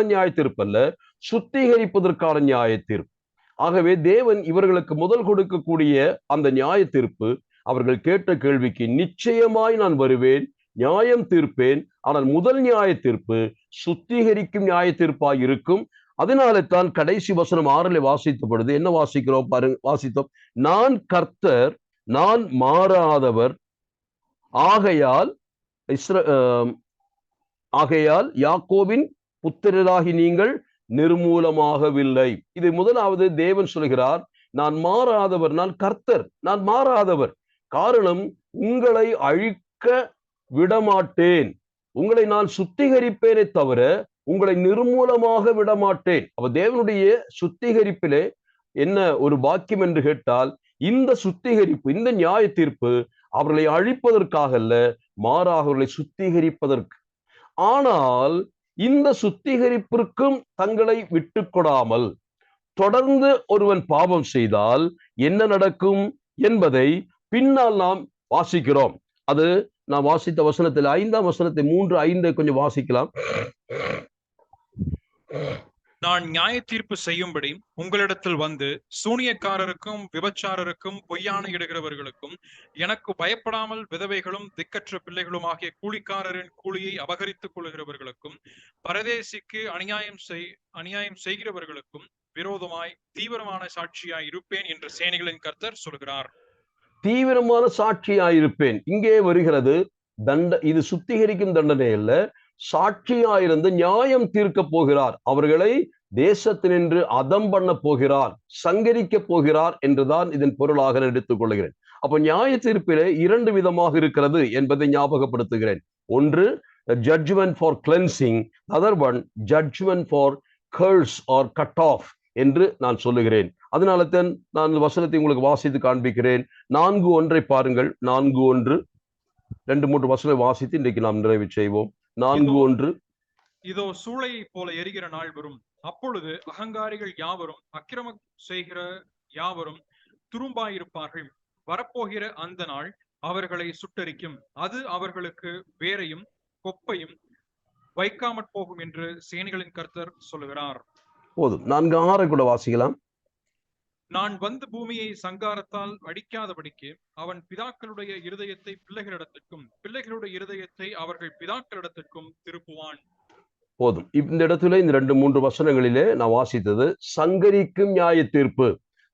நியாய தீர்ப்பு அல்ல, சுத்திகரிப்பதற்கான நியாய தீர்ப்பு. ஆகவே தேவன் இவர்களுக்கு முதல் கொடுக்கக்கூடிய அந்த நியாய தீர்ப்பு, அவர்கள் கேட்ட கேள்விக்கு நிச்சயமாய் நான் வருவேன், நியாயம் தீர்ப்பேன். ஆனால் முதல் நியாய தீர்ப்பு சுத்திகரிக்கும் நியாய தீர்ப்பாய் இருக்கும். அதனால தான் கடைசி வசனம் 6 வாசித்த பொழுது என்ன வாசிக்கிறோம் பாருங்க, வாசித்தோம். நான் கர்த்தர், நான் மாறாதவர், ஆகையால் யாக்கோபின் புத்திரராகி நீங்கள் நிர்மூலமாகவில்லை. இது முதலாவது தேவன் சொல்கிறார், நான் மாறாதவர், நான் கர்த்தர், நான் மாறாதவர். காரணம், உங்களை அழிக்க விடமாட்டேன், உங்களை நான் சுத்திகரிப்பேனே தவிர உங்களை நிர்மூலமாக விடமாட்டேன். அப்ப தேவனுடைய சுத்திகரிப்பிலே என்ன ஒரு பாக்கியம் என்று கேட்டால், இந்த சுத்திகரிப்பு, இந்த நியாய தீர்ப்பு அவர்களை அழிப்பதற்காக அல்ல, மாறாக அவர்களை சுத்திகரிப்பதற்கு. ஆனால் இந்த சுத்திகரிப்பிற்கும் தங்களை விட்டு கொடாமல் தொடர்ந்து ஒருவன் பாவம் செய்தால் என்ன நடக்கும் என்பதை பின்னால் நாம் வாசிக்கிறோம். அது நான் வாசித்த வசனத்தில் 5ஆம் வசனத்தை 3:5 கொஞ்சம் வாசிக்கலாம். நான் நியாய தீர்ப்பு செய்யும்படி உங்களிடத்தில் வந்து சூனியக்காரருக்கும் விபச்சாரருக்கும் பொய்யான இடுகிறவர்களுக்கும் எனக்கு பயப்படாமல் விதவைகளும் திக்கற்ற பிள்ளைகளும் ஆகிய கூலிக்காரரின் கூலியை அபகரித்துக் கொள்கிறவர்களுக்கும் பரதேசிக்கு அநியாயம் செய்கிறவர்களுக்கும் விரோதமாய் தீவிரமான சாட்சியாய் இருப்பேன் என்று சேனைகளின் கர்த்தர் சொல்கிறார். தீவிரமான சாட்சியாயிருப்பேன். இங்கே வருகிறது இது சுத்திகரிக்கும் தண்டனை அல்ல, சாட்சியாயிருந்து நியாயம் தீர்க்க போகிறார். அவர்களை தேசத்தினின்று அதம் பண்ண போகிறார், சங்கரிக்க போகிறார் என்றுதான் இதன் பொருளாக எடுத்துக் கொள்கிறேன். அப்ப நியாய தீர்ப்பிலே 2 விதமாக இருக்கிறது என்பதை ஞாபகப்படுத்துகிறேன். ஒன்று judgment for cleansing, other one judgment for curse or cut off என்று நான் சொல்லுகிறேன். அதனால தான் நான் வசனத்தை உங்களுக்கு வாசித்து காண்பிக்கிறேன். 4:1 பாருங்கள். 4:1 2-3 வசனம் வாசித்து இன்றைக்கு நாம் நிறைவு செய்வோம். 4:1 இதோ சூளையை போல எரிகிற நாள் வரும், அப்பொழுது அகங்காரிகள் யாவரும் அக்கிரமம் செய்கிற யாவரும் துரும்பாயிருப்பார்கள். வரப்போகிற அந்த நாள் அவர்களை சுட்டரிக்கும், அது அவர்களுக்கு வேரையும் கொப்பையும் வைக்காமற் போகும் என்று சேனைகளின் கர்த்தர் சொல்லுகிறார். போதும். 4:6 கூட வாசிக்கலாம். நான் வந்து பூமியை சங்காரத்தால் அடிக்காதபடிக்கு அவன் பிதாக்களுடைய இருதயத்தை பிள்ளைகளிடத்திற்கும் பிள்ளைகளுடைய இருதயத்தை அவர்கள் பிதாக்களிடத்திற்கும் திருப்புவான். போதும். இந்த இடத்துல இந்த 2-3 வசனங்களிலே நான் வாசித்தது சங்கரிக்கும் நியாய தீர்ப்பு,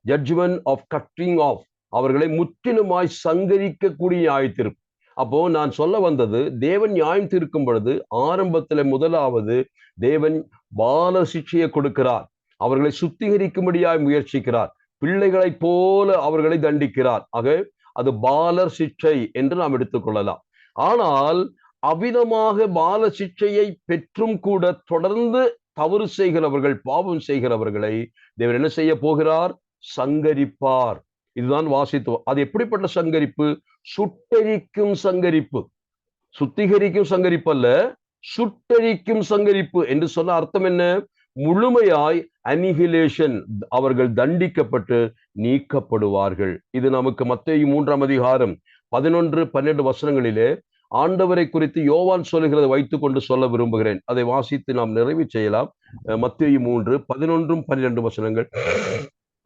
ஜட்ஜ்மெண்ட் ஆஃப் கட்டிங் ஆஃப், அவர்களை முற்றிலுமாய் சங்கரிக்கக்கூடிய நியாய தீர்ப்பு. அப்போ நான் சொல்ல வந்தது, தேவன் நியாயம் தீர்க்கும் பொழுது ஆரம்பத்துல முதலாவது தேவன் பால சிக்ஷையை கொடுக்கிறார். அவர்களை சுத்திகரிக்கும்படியாய் முயற்சிக்கிறார். பிள்ளைகளைப் போல அவர்களை தண்டிக்கிறார். ஆக அது பாலர் சிக்ஷை என்று நாம் எடுத்துக்கொள்ளலாம். ஆனால் அவ்விதமாக பால சிக்ஷையை பெற்றும் கூட தொடர்ந்து தவறு செய்கிறவர்கள், பாவம் செய்கிறவர்களை தேவன் என்ன செய்ய போகிறார்? சங்கரிப்பார். இதுதான் வாசித்தோம். அது எப்படிப்பட்ட சங்கரிப்பு? சுட்டெரிக்கும் சங்கரிப்பு. சுத்திகரிக்கும் சங்கரிப்பு அல்ல, சுட்டெரிக்கும் சங்கரிப்பு என்று சொன்ன அர்த்தம் என்ன? முழுமையாய் அனிஹிலேஷன், அவர்கள் தண்டிக்கப்பட்டு நீக்கப்படுவார்கள். இது நமக்கு மத்தேயு 3ஆம் அதிகாரம் 11, 12 வசனங்களிலே ஆண்டவரை குறித்து யோவான் சொல்லுகிறதை வைத்துக் கொண்டு சொல்ல விரும்புகிறேன். அதை வாசித்து நாம் நிறைவு செய்யலாம். மத்தேயு 3, 11, 12 வசனங்கள்.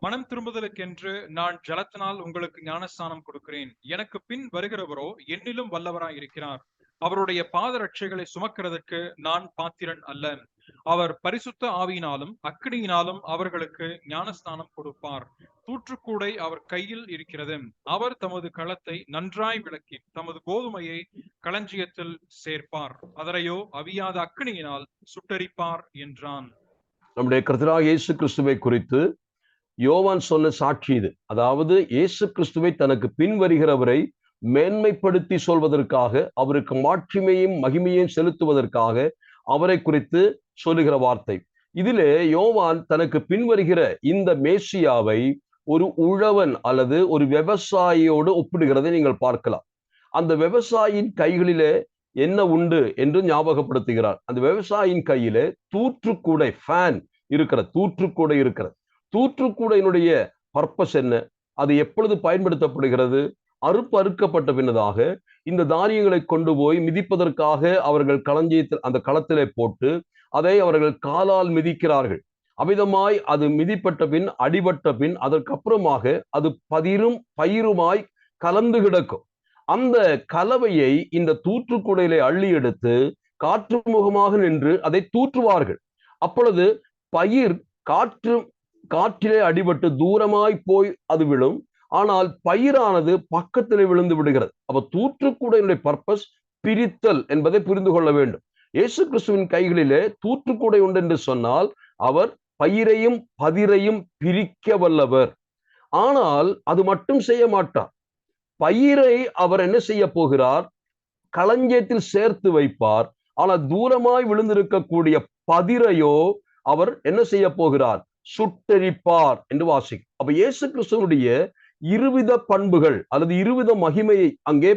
மனம் திரும்புதலுக்கென்று நான் ஜலத்தினால் உங்களுக்கு ஞானஸ்நானம் கொடுக்கிறேன். எனக்கு பின் வருகிறவரோ என்னிலும் வல்லவராய் இருக்கிறார். அவருடைய பாதரட்சைகளை சுமக்கிறதற்கு நான் பாத்திரன் அல்ல. அவர் பரிசுத்த ஆவியினாலும் அக்கினியினாலும் அவர்களுக்கு ஞானஸ்நானம் கொடுப்பார். தூற்றுக்கூடை அவர் கையில் இருக்கிறது. அவர் தமது களத்தை நன்றாய் விளக்கி தமது கோதுமையை களஞ்சியத்தில் சேர்ப்பார். அதரையோ அவியாத அக்கினியினால் சுட்டரிப்பார் என்றான். நம்முடைய கர்த்தராகிய இயேசு கிறிஸ்துவை குறித்து யோவான் சொன்ன சாட்சி இது. அதாவது இயேசு கிறிஸ்துவை தனக்கு பின் வருகிறவரை மேன்மைப்படுத்தி சொல்வதற்காக, அவருக்கு மாட்சிமையும் மகிமையும் செலுத்துவதற்காக அவரை குறித்து சொல்லுகிற வார்த்தை. இதிலே யோவான் தனக்கு பின் வருகிற இந்த மேசியாவை ஒரு உழவன் அல்லது ஒரு விவசாயியோடு ஒப்பிடுகிறதை நீங்கள் பார்க்கலாம். அந்த விவசாயியின் கைகளிலே என்ன உண்டு என்று ஞாபகப்படுத்துகிறார். அந்த விவசாயியின் கையிலே தூற்றுக்கூடை, ஃபேன் இருக்கிற தூற்றுக்கூடை இருக்கிறது. தூற்றுக்கூடையினுடைய பர்பஸ் என்ன? அது எப்பொழுது பயன்படுத்தப்படுகிறது? அறுக்கப்பட்ட பின்னதாக இந்த தானியங்களை கொண்டு போய் மிதிப்பதற்காக அவர்கள் களஞ்சியத்தில் அந்த களத்திலே போட்டு அதை அவர்கள் காலால் மிதிக்கிறார்கள். அமிதமாய் அது மிதிப்பட்ட பின், அடிபட்ட பின், அதற்கப்புறமாக அது பயிருமாய் கலந்து கிடக்கும். அந்த கலவையை இந்த தூற்றுக்கூடையிலே அள்ளி எடுத்து காற்று முகமாக நின்று அதை தூற்றுவார்கள். அப்பொழுது பயிர் காற்றிலே அடிபட்டு தூரமாய் போய் அது விழும். ஆனால் பயிரானது பக்கத்திலே விழுந்து விடுகிறது. அப்ப தூற்றுக்கூடையினுடைய பர்பஸ் பிரித்தல் என்பதை புரிந்து கொள்ள வேண்டும். இயேசு கிறிஸ்துவின் கைகளிலே தூற்றுக்கூடை உண்டு என்று சொன்னால் அவர் பயிரையும் பதிரையும் பிரிக்க வல்லவர். ஆனால் அது மட்டும் செய்ய மாட்டார். பயிரை அவர் என்ன செய்ய போகிறார்? களஞ்சியத்தில் சேர்த்து வைப்பார். ஆனால் தூரமாய் விழுந்திருக்கக்கூடிய பதிரையோ அவர் என்ன செய்ய போகிறார்? சுட்டெரிப்பார் என்று வாசிக்கும். அப்ப இயேசு கிறிஸ்துவனுடைய இருவித பண்புகள் அல்லது இருவித மகிமையை அங்கே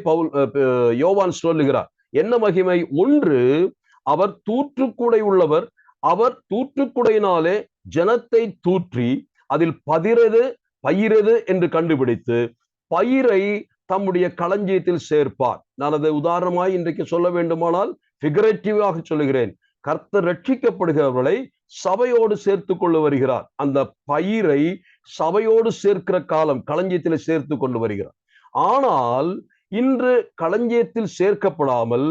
யோவான் சொல்லுகிறார். என்ன மகிமை? ஒன்று, அவர் தூற்றுக்கூடை உள்ளவர். அவர் தூற்றுக்கூடையினாலே ஜனத்தை தூற்றி அதில் பயிரது என்று கண்டுபிடித்து பயிரை தம்முடைய களஞ்சியத்தில் சேர்ப்பார். நான் அதை உதாரணமாய் இன்றைக்கு சொல்ல வேண்டுமானால் ஃபிகரேட்டிவாக சொல்லுகிறேன். கர்த்தர் ரட்சிக்கப்படுகிறவர்களை சபையோடு சேர்த்து கொண்டு வருகிறார். அந்த பயிரை சபையோடு சேர்க்கிற காலம் களஞ்சியத்தில் சேர்த்து கொண்டு வருகிறார். ஆனால் இன்று களஞ்சியத்தில் சேர்க்கப்படாமல்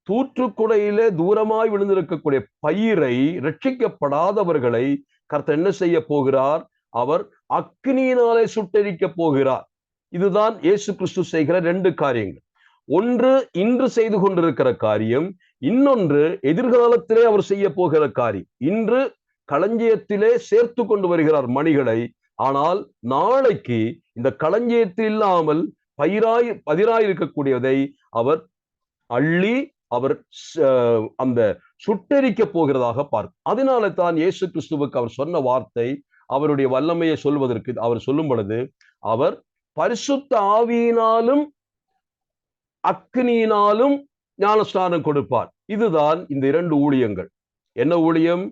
தூற்றுக்குடையிலே தூரமாய் விழுந்திருக்கக்கூடிய பயிரை, ரட்சிக்கப்படாதவர்களை கர்த்தர் என்ன செய்ய போகிறார்? அவர் அக்கினியினாலே சுட்டெரிக்க போகிறார். இதுதான் இயேசு கிறிஸ்து செய்கிற 2 காரியங்கள். ஒன்று இன்று செய்து கொண்டிருக்கிற காரியம், இன்னொன்று எதிர்காலத்திலே அவர் செய்ய போகிற காரியம். இன்று களஞ்சியத்திலே சேர்த்து கொண்டு வருகிறார் மணிகளை. ஆனால் நாளைக்கு இந்த களஞ்சியத்தில் இல்லாமல் பதிராய் இருக்கக்கூடியதை அவர் அள்ளி அவர் அந்த சுட்டெரிக்க போகிறதாக பார்க்கும். அதனால தான் இயேசு கிறிஸ்துவுக்கு அவர் சொன்ன வார்த்தை, அவருடைய வல்லமையை சொல்வதற்கு அவர் சொல்லும் பொழுது, அவர் பரிசுத்த ஆவியினாலும் அக்கினியினாலும் ஞானஸ்நானம் கொடுப்பார். இதுதான் இந்த 2 ஊழியங்கள். என்ன ஊழியம்?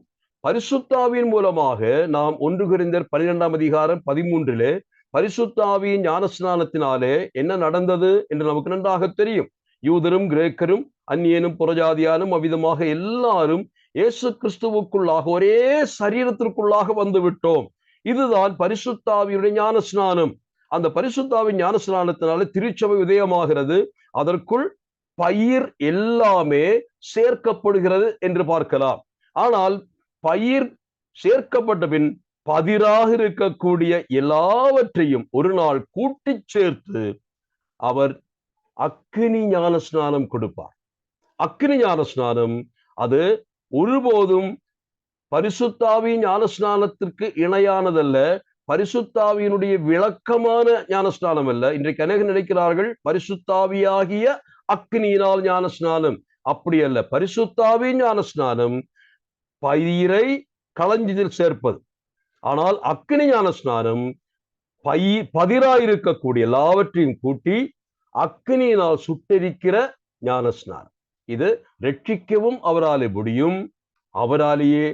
பரிசுத்த ஆவியின் மூலமாக நாம் 1 கொரிந்தியர் 12ஆம் அதிகாரம் 13 பரிசுத்த ஆவியின் ஞானஸ்நானத்தினாலே என்ன நடந்தது என்று நமக்கு நன்றாக தெரியும். யூதரும் கிரேக்கரும் அந்நியனும் புறஜாதியானும் அவ்விதமாக எல்லாரும் இயேசு கிறிஸ்துவுக்குள்ளாக ஒரே சரீரத்திற்குள்ளாக வந்து விட்டோம். இதுதான் பரிசுத்த ஆவியுடைய ஞானஸ்நானம். அந்த பரிசுத்த ஆவியின் ஞானஸ்நானத்தினாலே திருச்சபை உதயமாகிறது. அதற்குள் பயிர் எல்லாமே சேர்க்கப்படுகிறது என்று பார்க்கலாம். ஆனால் பயிர் சேர்க்கப்பட்ட பின் பதிராக இருக்கக்கூடிய எல்லாவற்றையும் ஒரு நாள் கூட்டி சேர்த்து அவர் அக்கினி ஞானஸ்நானம் கொடுப்பார். அக்கினி ஞானஸ்நானம் அது ஒருபோதும் பரிசுத்தாவி ஞானஸ்நானத்திற்கு இணையானதல்ல, பரிசுத்தாவியினுடைய விளக்கமான ஞானஸ்நானம் அல்ல. இன்றைக்கு அநேகர் நினைக்கிறார்கள் பரிசுத்தாவியாகிய அக்னியினால் ஞானஸ்நானம். அப்படி அல்ல. பரிசுத்தாவி ஞானஸ்நானம் பயிரை களஞ்சியத்தில் சேர்ப்பது. ஆனால் அக்னி ஞானஸ்நானம் பதிராயிருக்கக்கூடிய எல்லாவற்றையும் கூட்டி அக்னியினால் சுட்டெரிக்கிற ஞானஸ்நானம். இது ரட்சிக்கவும் அவராலே முடியும், அவராலேயே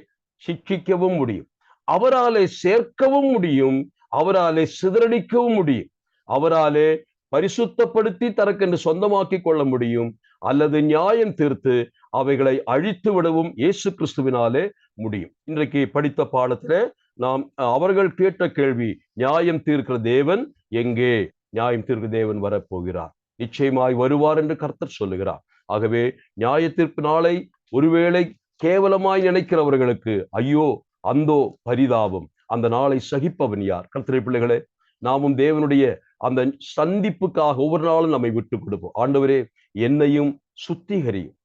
சிக்ஷிக்கவும் முடியும், அவராலே சேர்க்கவும் முடியும், அவராலே சிதறடிக்கவும் முடியும், அவராலே பரிசுத்தப்படுத்தி தனக்கென்று சொந்தமாக்கி கொள்ள முடியும், அல்லது நியாயம் தீர்த்து அவைகளை அழித்து விடவும் இயேசு கிறிஸ்துவினாலே முடியும். இன்றைக்கு படித்த பாடத்திலே நாம் அவர்கள் கேட்ட கேள்வி, நியாயம் தீர்க்கிற தேவன் எங்கே? நியாயம் தீர்க்கிற தேவன் வரப்போகிறார், நிச்சயமாய் வருவார் என்று கர்த்தர் சொல்லுகிறார். ஆகவே நியாய தீர்ப்பு நாளை ஒருவேளை கேவலமாய் நினைக்கிறவர்களுக்கு ஐயோ அந்தோ பரிதாபம். அந்த நாளை சகிப்பவன் யார்? கர்த்தருடைய பிள்ளைகளே, நாமும் தேவனுடைய அந்த சந்திப்புக்காக ஒவ்வொரு நாளும் நம்மை விட்டு கொடுப்போம். ஆண்டவரே, என்னையும் சுத்திகரியும்,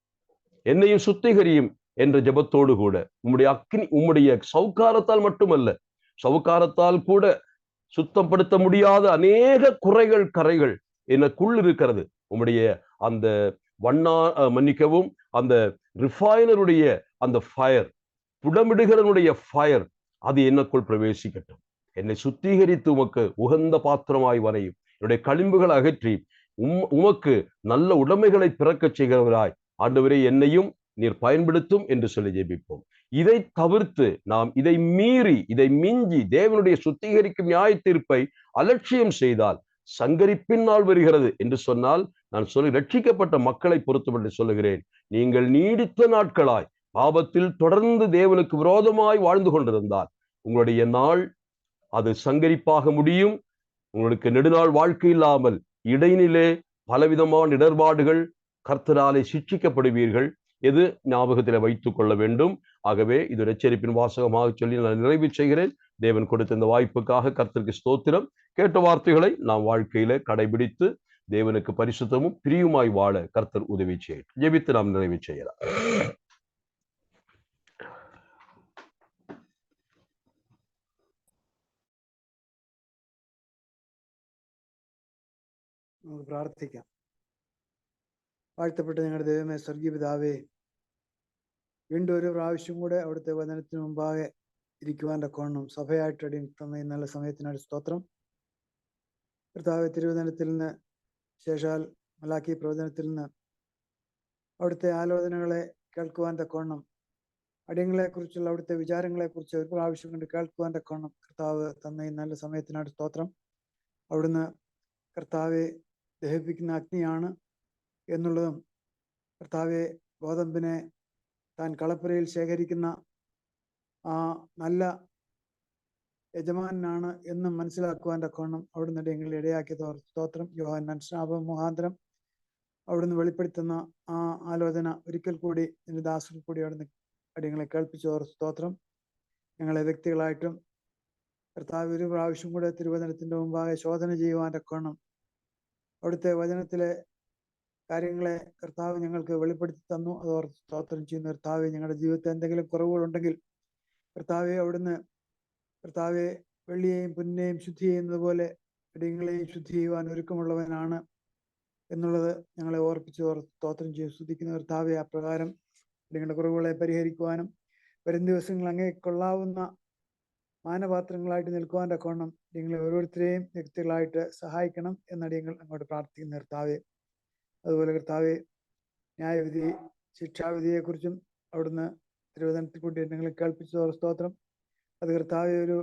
என்னையும் சுத்திகரியும் என்ற ஜெபத்தோடு கூட உம்முடைய அக்னி, உம்முடைய சவுக்காரத்தால் மட்டுமல்ல, சவுக்காரத்தால் கூட சுத்தப்படுத்த முடியாத அநேக குறைகள் கரைகள் எனக்குள் இருக்கிறது. உம்முடைய அந்த மன்னிக்கவும், அந்த ரிஃபைனருடைய அந்த ஃபயர், புடமிடுகிறனுடைய ஃபயர், அது எனக்குள் பிரவேசிக்கட்டும். என்னை சுத்திகரித்து உமக்கு உகந்த பாத்திரமாய் வரையும். என்னுடைய களிம்புகளை அகற்றி உமக்கு நல்ல உடைமைகளை பிறக்க செய்கிறவராய் ஆண்டவரே என்னையும் நீர் பயன்படுத்தும் என்று சொல்லி ஜெபிப்போம். இதை தவிர்த்து நாம் இதை மீறி, இதை மிஞ்சி தேவனுடைய சுத்திகரிக்கும் நியாய தீர்ப்பை அலட்சியம் செய்தால் சங்கரிப்பின் நாள் வருகிறது என்று சொன்னால், நான் சொல்லி ரட்சிக்கப்பட்ட மக்களை பொறுத்தவரை சொல்லுகிறேன், நீங்கள் நீடித்த நாட்களாய் பாவத்தில் தொடர்ந்து தேவனுக்கு விரோதமாய் வாழ்ந்து கொண்டிருந்தால் உங்களுடைய நாள் அது சங்கரிப்பாக முடியும். உங்களுக்கு நெடுநாள் வாழ்க்கை இல்லாமல் இடைநிலே பலவிதமான இடர்பாடுகள் கர்த்தராலே சிட்சிக்கப்படுவீர்கள். எது ஞாபகத்தில் வைத்துக் கொள்ள வேண்டும். ஆகவே இது எச்சரிப்பின் வாசகமாக சொல்லி நான் நிறைவு செய்கிறேன். தேவன் கொடுத்த இந்த வாய்ப்புக்காக கர்த்தருக்கு ஸ்தோத்திரம். கேட்ட வார்த்தைகளை நாம் வாழ்க்கையில கடைபிடித்து தேவனுக்கு பரிசுத்தமும் பிரியுமாய் வாழ கர்த்தர் உதவி செய்ய ஜெபித்து நாம் நிறைவு செய்யலாம். നമുക്ക് പ്രാർത്ഥിക്കാം. വാഴ്ത്തപ്പെട്ട ഞങ്ങളുടെ ദൈവമേ, സ്വർഗീയ പിതാവേ, വീണ്ടും ഒരു പ്രാവശ്യം കൂടെ അവിടുത്തെ വചനത്തിന് മുമ്പാകെ ഇരിക്കുവാൻ തക്കവണ്ണം സഭയായിട്ട് തന്ന ഈ നല്ല സമയത്തിനായിട്ട് സ്തോത്രം. കർത്താവേ, തിരുവചനത്തിൽ നിന്ന് ശേഷാൽ മലാക്കി പ്രവചനത്തിൽ നിന്ന് അവിടുത്തെ ആലോചനകളെ കേൾക്കുവാൻ തക്കവണ്ണം, അടിയങ്ങളെക്കുറിച്ചുള്ള അവിടുത്തെ വിചാരങ്ങളെക്കുറിച്ച് ഒരു പ്രാവശ്യം കൊണ്ട് കേൾക്കുവാൻ തക്കവണ്ണം കർത്താവ് തന്ന ഈ നല്ല സമയത്തിനായിട്ട് സ്തോത്രം. അവിടുന്ന് കർത്താവെ ദഹിപ്പിക്കുന്ന അഗ്നിയാണ് എന്നുള്ളതും, കർത്താവെ ഗോതമ്പിനെ താൻ കളപ്പുരയിൽ ശേഖരിക്കുന്ന ആ നല്ല യജമാനാണ് എന്നും മനസ്സിലാക്കുവാൻ തക്കവണ്ണം അവിടുന്ന് അടിയങ്ങളെ ഇടയാക്കിയ സ്തോത്രം. യോഹന്നാൻ സ്നാപകം മുഖാന്തരം അവിടുന്ന് വെളിപ്പെടുത്തുന്ന ആ ആലോചന ഒരിക്കൽ കൂടി എൻ്റെ ദാസൻ കൂടി അവിടുന്ന് അടിയങ്ങളെ കേൾപ്പിച്ച സ്തോത്രം. ഞങ്ങളെ വ്യക്തികളായിട്ടും കർത്താവ് ഒരു പ്രാവശ്യം കൂടെ തിരുവചനത്തിൻ്റെ മുമ്പാകെ ശോധന ചെയ്യുവാൻ തക്കവണ്ണം അവിടുത്തെ വചനത്തിലെ കാര്യങ്ങളെ കർത്താവ് ഞങ്ങൾക്ക് വെളിപ്പെടുത്തി തന്നു. അതോർ സ്തോത്രം ചെയ്യുന്ന കർത്താവെ, ഞങ്ങളുടെ ജീവിതത്തിൽ എന്തെങ്കിലും കുറവുകളുണ്ടെങ്കിൽ കർത്താവെ അവിടുന്ന് കർത്താവെ വെള്ളിയെയും പൊന്നിനെയും ശുദ്ധി ചെയ്യുന്നത് പോലെ അടിയങ്ങളെയും ശുദ്ധി ചെയ്യുവാൻ ഒരുക്കമുള്ളവനാണ് എന്നുള്ളത് ഞങ്ങളെ ഓർപ്പിച്ച് സ്തോത്രം ചെയ്ത് സ്തുതിക്കുന്ന കർത്താവെ, അപ്രകാരം നിങ്ങളുടെ കുറവുകളെ പരിഹരിക്കുവാനും വരും ദിവസങ്ങൾ അങ്ങേ കൊള്ളാവുന്ന മാനപാത്രങ്ങളായിട്ട് നിൽക്കുവാൻ തക്കവണ്ണം നിങ്ങളെ ഓരോരുത്തരെയും വ്യക്തികളായിട്ട് സഹായിക്കണം എന്നടിയങ്ങൾ അങ്ങോട്ട് പ്രാർത്ഥിക്കുന്ന കർത്താവെ. അതുപോലെ കർത്താവെ, ന്യായവിധി ശിക്ഷാവിധിയെക്കുറിച്ചും അവിടുന്ന് തിരുവചനത്തിൽ കൂടി നിങ്ങൾ കേൾപ്പിച്ച സ്തോത്രം. അത് കർത്താവെ, ഒരു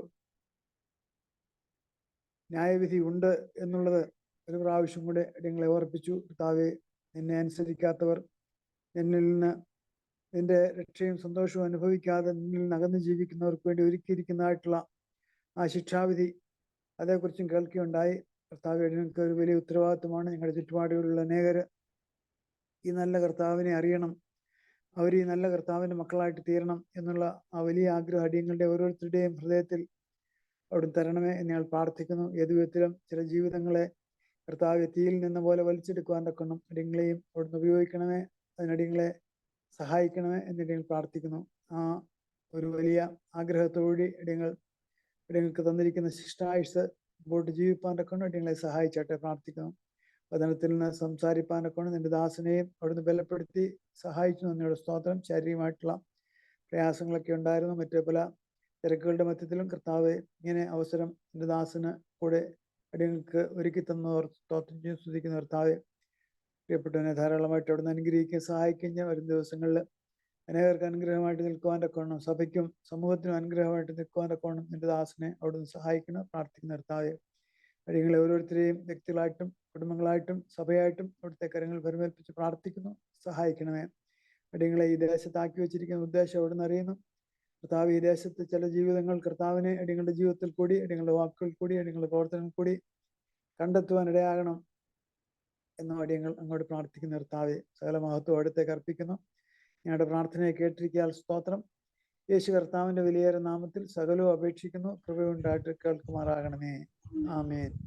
ന്യായവിധി ഉണ്ട് എന്നുള്ളത് ഒരു പ്രാവശ്യം കൂടെ നിങ്ങളെ ഓർപ്പിച്ചു. കർത്താവെ, നിന്നെ അനുസരിക്കാത്തവർ, നിന്നിൽ നിന്ന് നിന്റെ രക്ഷയും സന്തോഷവും അനുഭവിക്കാതെ നിന്നിൽ നിന്ന് അകന്ന് ജീവിക്കുന്നവർക്ക് വേണ്ടി ഒരുക്കിയിരിക്കുന്നതായിട്ടുള്ള ആ ശിക്ഷാവിധി, അതേക്കുറിച്ചും കേൾക്കുകയുണ്ടായി. കർത്താവെ, നിങ്ങൾക്ക് ഒരു വലിയ ഉത്തരവാദിത്വമാണ്. ഞങ്ങളുടെ ചുറ്റുപാടുകളിലുള്ള അനേകർ ഈ നല്ല കർത്താവിനെ അറിയണം, അവർ ഈ നല്ല കർത്താവിൻ്റെ മക്കളായിട്ട് തീരണം എന്നുള്ള ആ വലിയ ആഗ്രഹം അടിയങ്ങളുടെ ഓരോരുത്തരുടെയും ഹൃദയത്തിൽ അവിടുന്ന് തരണമേ എന്ന് ഞങ്ങൾ പ്രാർത്ഥിക്കുന്നു. ഏതു വിധത്തിലും ചില ജീവിതങ്ങളെ കർത്താവ് തീയിൽ നിന്ന പോലെ വലിച്ചെടുക്കുവാൻ തക്കണം അടിയങ്ങളെയും അവിടുന്ന് ഉപയോഗിക്കണമേ, അതിനടിയങ്ങളെ സഹായിക്കണമേ എന്നിട്ട് പ്രാർത്ഥിക്കുന്നു. ആ ഒരു വലിയ ആഗ്രഹത്തോടെ ഇടങ്ങൾക്ക് തന്നിരിക്കുന്ന ശിഷ്ടായുസ് മുമ്പോട്ട് ജീവിപ്പാൻ്റെ കൊണ്ട് ഇടങ്ങളെ സഹായിച്ചാട്ടെ പ്രാർത്ഥിക്കുന്നു. വചനത്തിൽ നിന്ന് സംസാരിപ്പാനെ കൊണ്ട് നിന്റെ ദാസനെയും അവിടുന്ന് ബലപ്പെടുത്തി സഹായിച്ചു. നന്ദിയുടെ സ്തോത്രം. ശാരീരികമായിട്ടുള്ള പ്രയാസങ്ങളൊക്കെ ഉണ്ടായിരുന്നു. മറ്റു പല തിരക്കുകളുടെ മധ്യത്തിലും കർത്താവ് ഇങ്ങനെ അവസരം നിന്റെ ദാസന് കൂടെ അടിയങ്ങൾക്ക് ഒരുക്കി തന്നവർ സ്തോത്രം ചെയ്ത് സ്തുതിക്കുന്ന കർത്താവ്. പ്രിയപ്പെട്ടവനെ ധാരാളമായിട്ട് അവിടുന്ന് അനുഗ്രഹിക്കുകയും സഹായിക്കുകയും ചെയ്യാം. വരും ദിവസങ്ങളിൽ അനേകർക്ക് അനുഗ്രഹമായിട്ട് നിൽക്കുവാൻ്റെ കോണം, സഭയ്ക്കും സമൂഹത്തിനും അനുഗ്രഹമായിട്ട് നിൽക്കുവാൻ്റെ കോണം നിന്റെ ദാസനെ അവിടുന്ന് സഹായിക്കണം പ്രാർത്ഥിക്കുന്ന കർത്താവ്. കാര്യങ്ങളെ ഓരോരുത്തരെയും വ്യക്തികളായിട്ടും കുടുംബങ്ങളായിട്ടും സഭയായിട്ടും അവിടുത്തെ കരങ്ങൾ പരിമേൽപ്പിച്ച് പ്രാർത്ഥിക്കുന്നു. സഹായിക്കണമേ. അടിയങ്ങളെ ഈ ദേശത്താക്കി വെച്ചിരിക്കുന്ന ഉദ്ദേശം അവിടുന്ന് അറിയുന്നു. കർത്താവ് ഈ ദേശത്ത് ചില ജീവിതങ്ങൾ കർത്താവിനെ അടിയങ്ങളുടെ ജീവിതത്തിൽ കൂടി, അടിയങ്ങളുടെ വാക്കുകൾ കൂടി, അടിയങ്ങളുടെ പ്രവർത്തനങ്ങൾ കൂടി കണ്ടെത്തുവാൻ ഇടയാകണം എന്ന അടിയങ്ങൾ അങ്ങോട്ട് പ്രാർത്ഥിക്കുന്ന കർത്താവെ. സകല മഹത്വം അവിടത്തേക്ക് അർപ്പിക്കുന്നു. ഞങ്ങളുടെ പ്രാർത്ഥനയെ കേട്ടിരിക്കാൻ സ്തോത്രം. യേശു കർത്താവിന്റെ വിലയേറെ നാമത്തിൽ സകലവും അപേക്ഷിക്കുന്നു. കൃപയുണ്ടായിട്ട് കേൾക്കുമാറാകണമേ. ആമേൻ.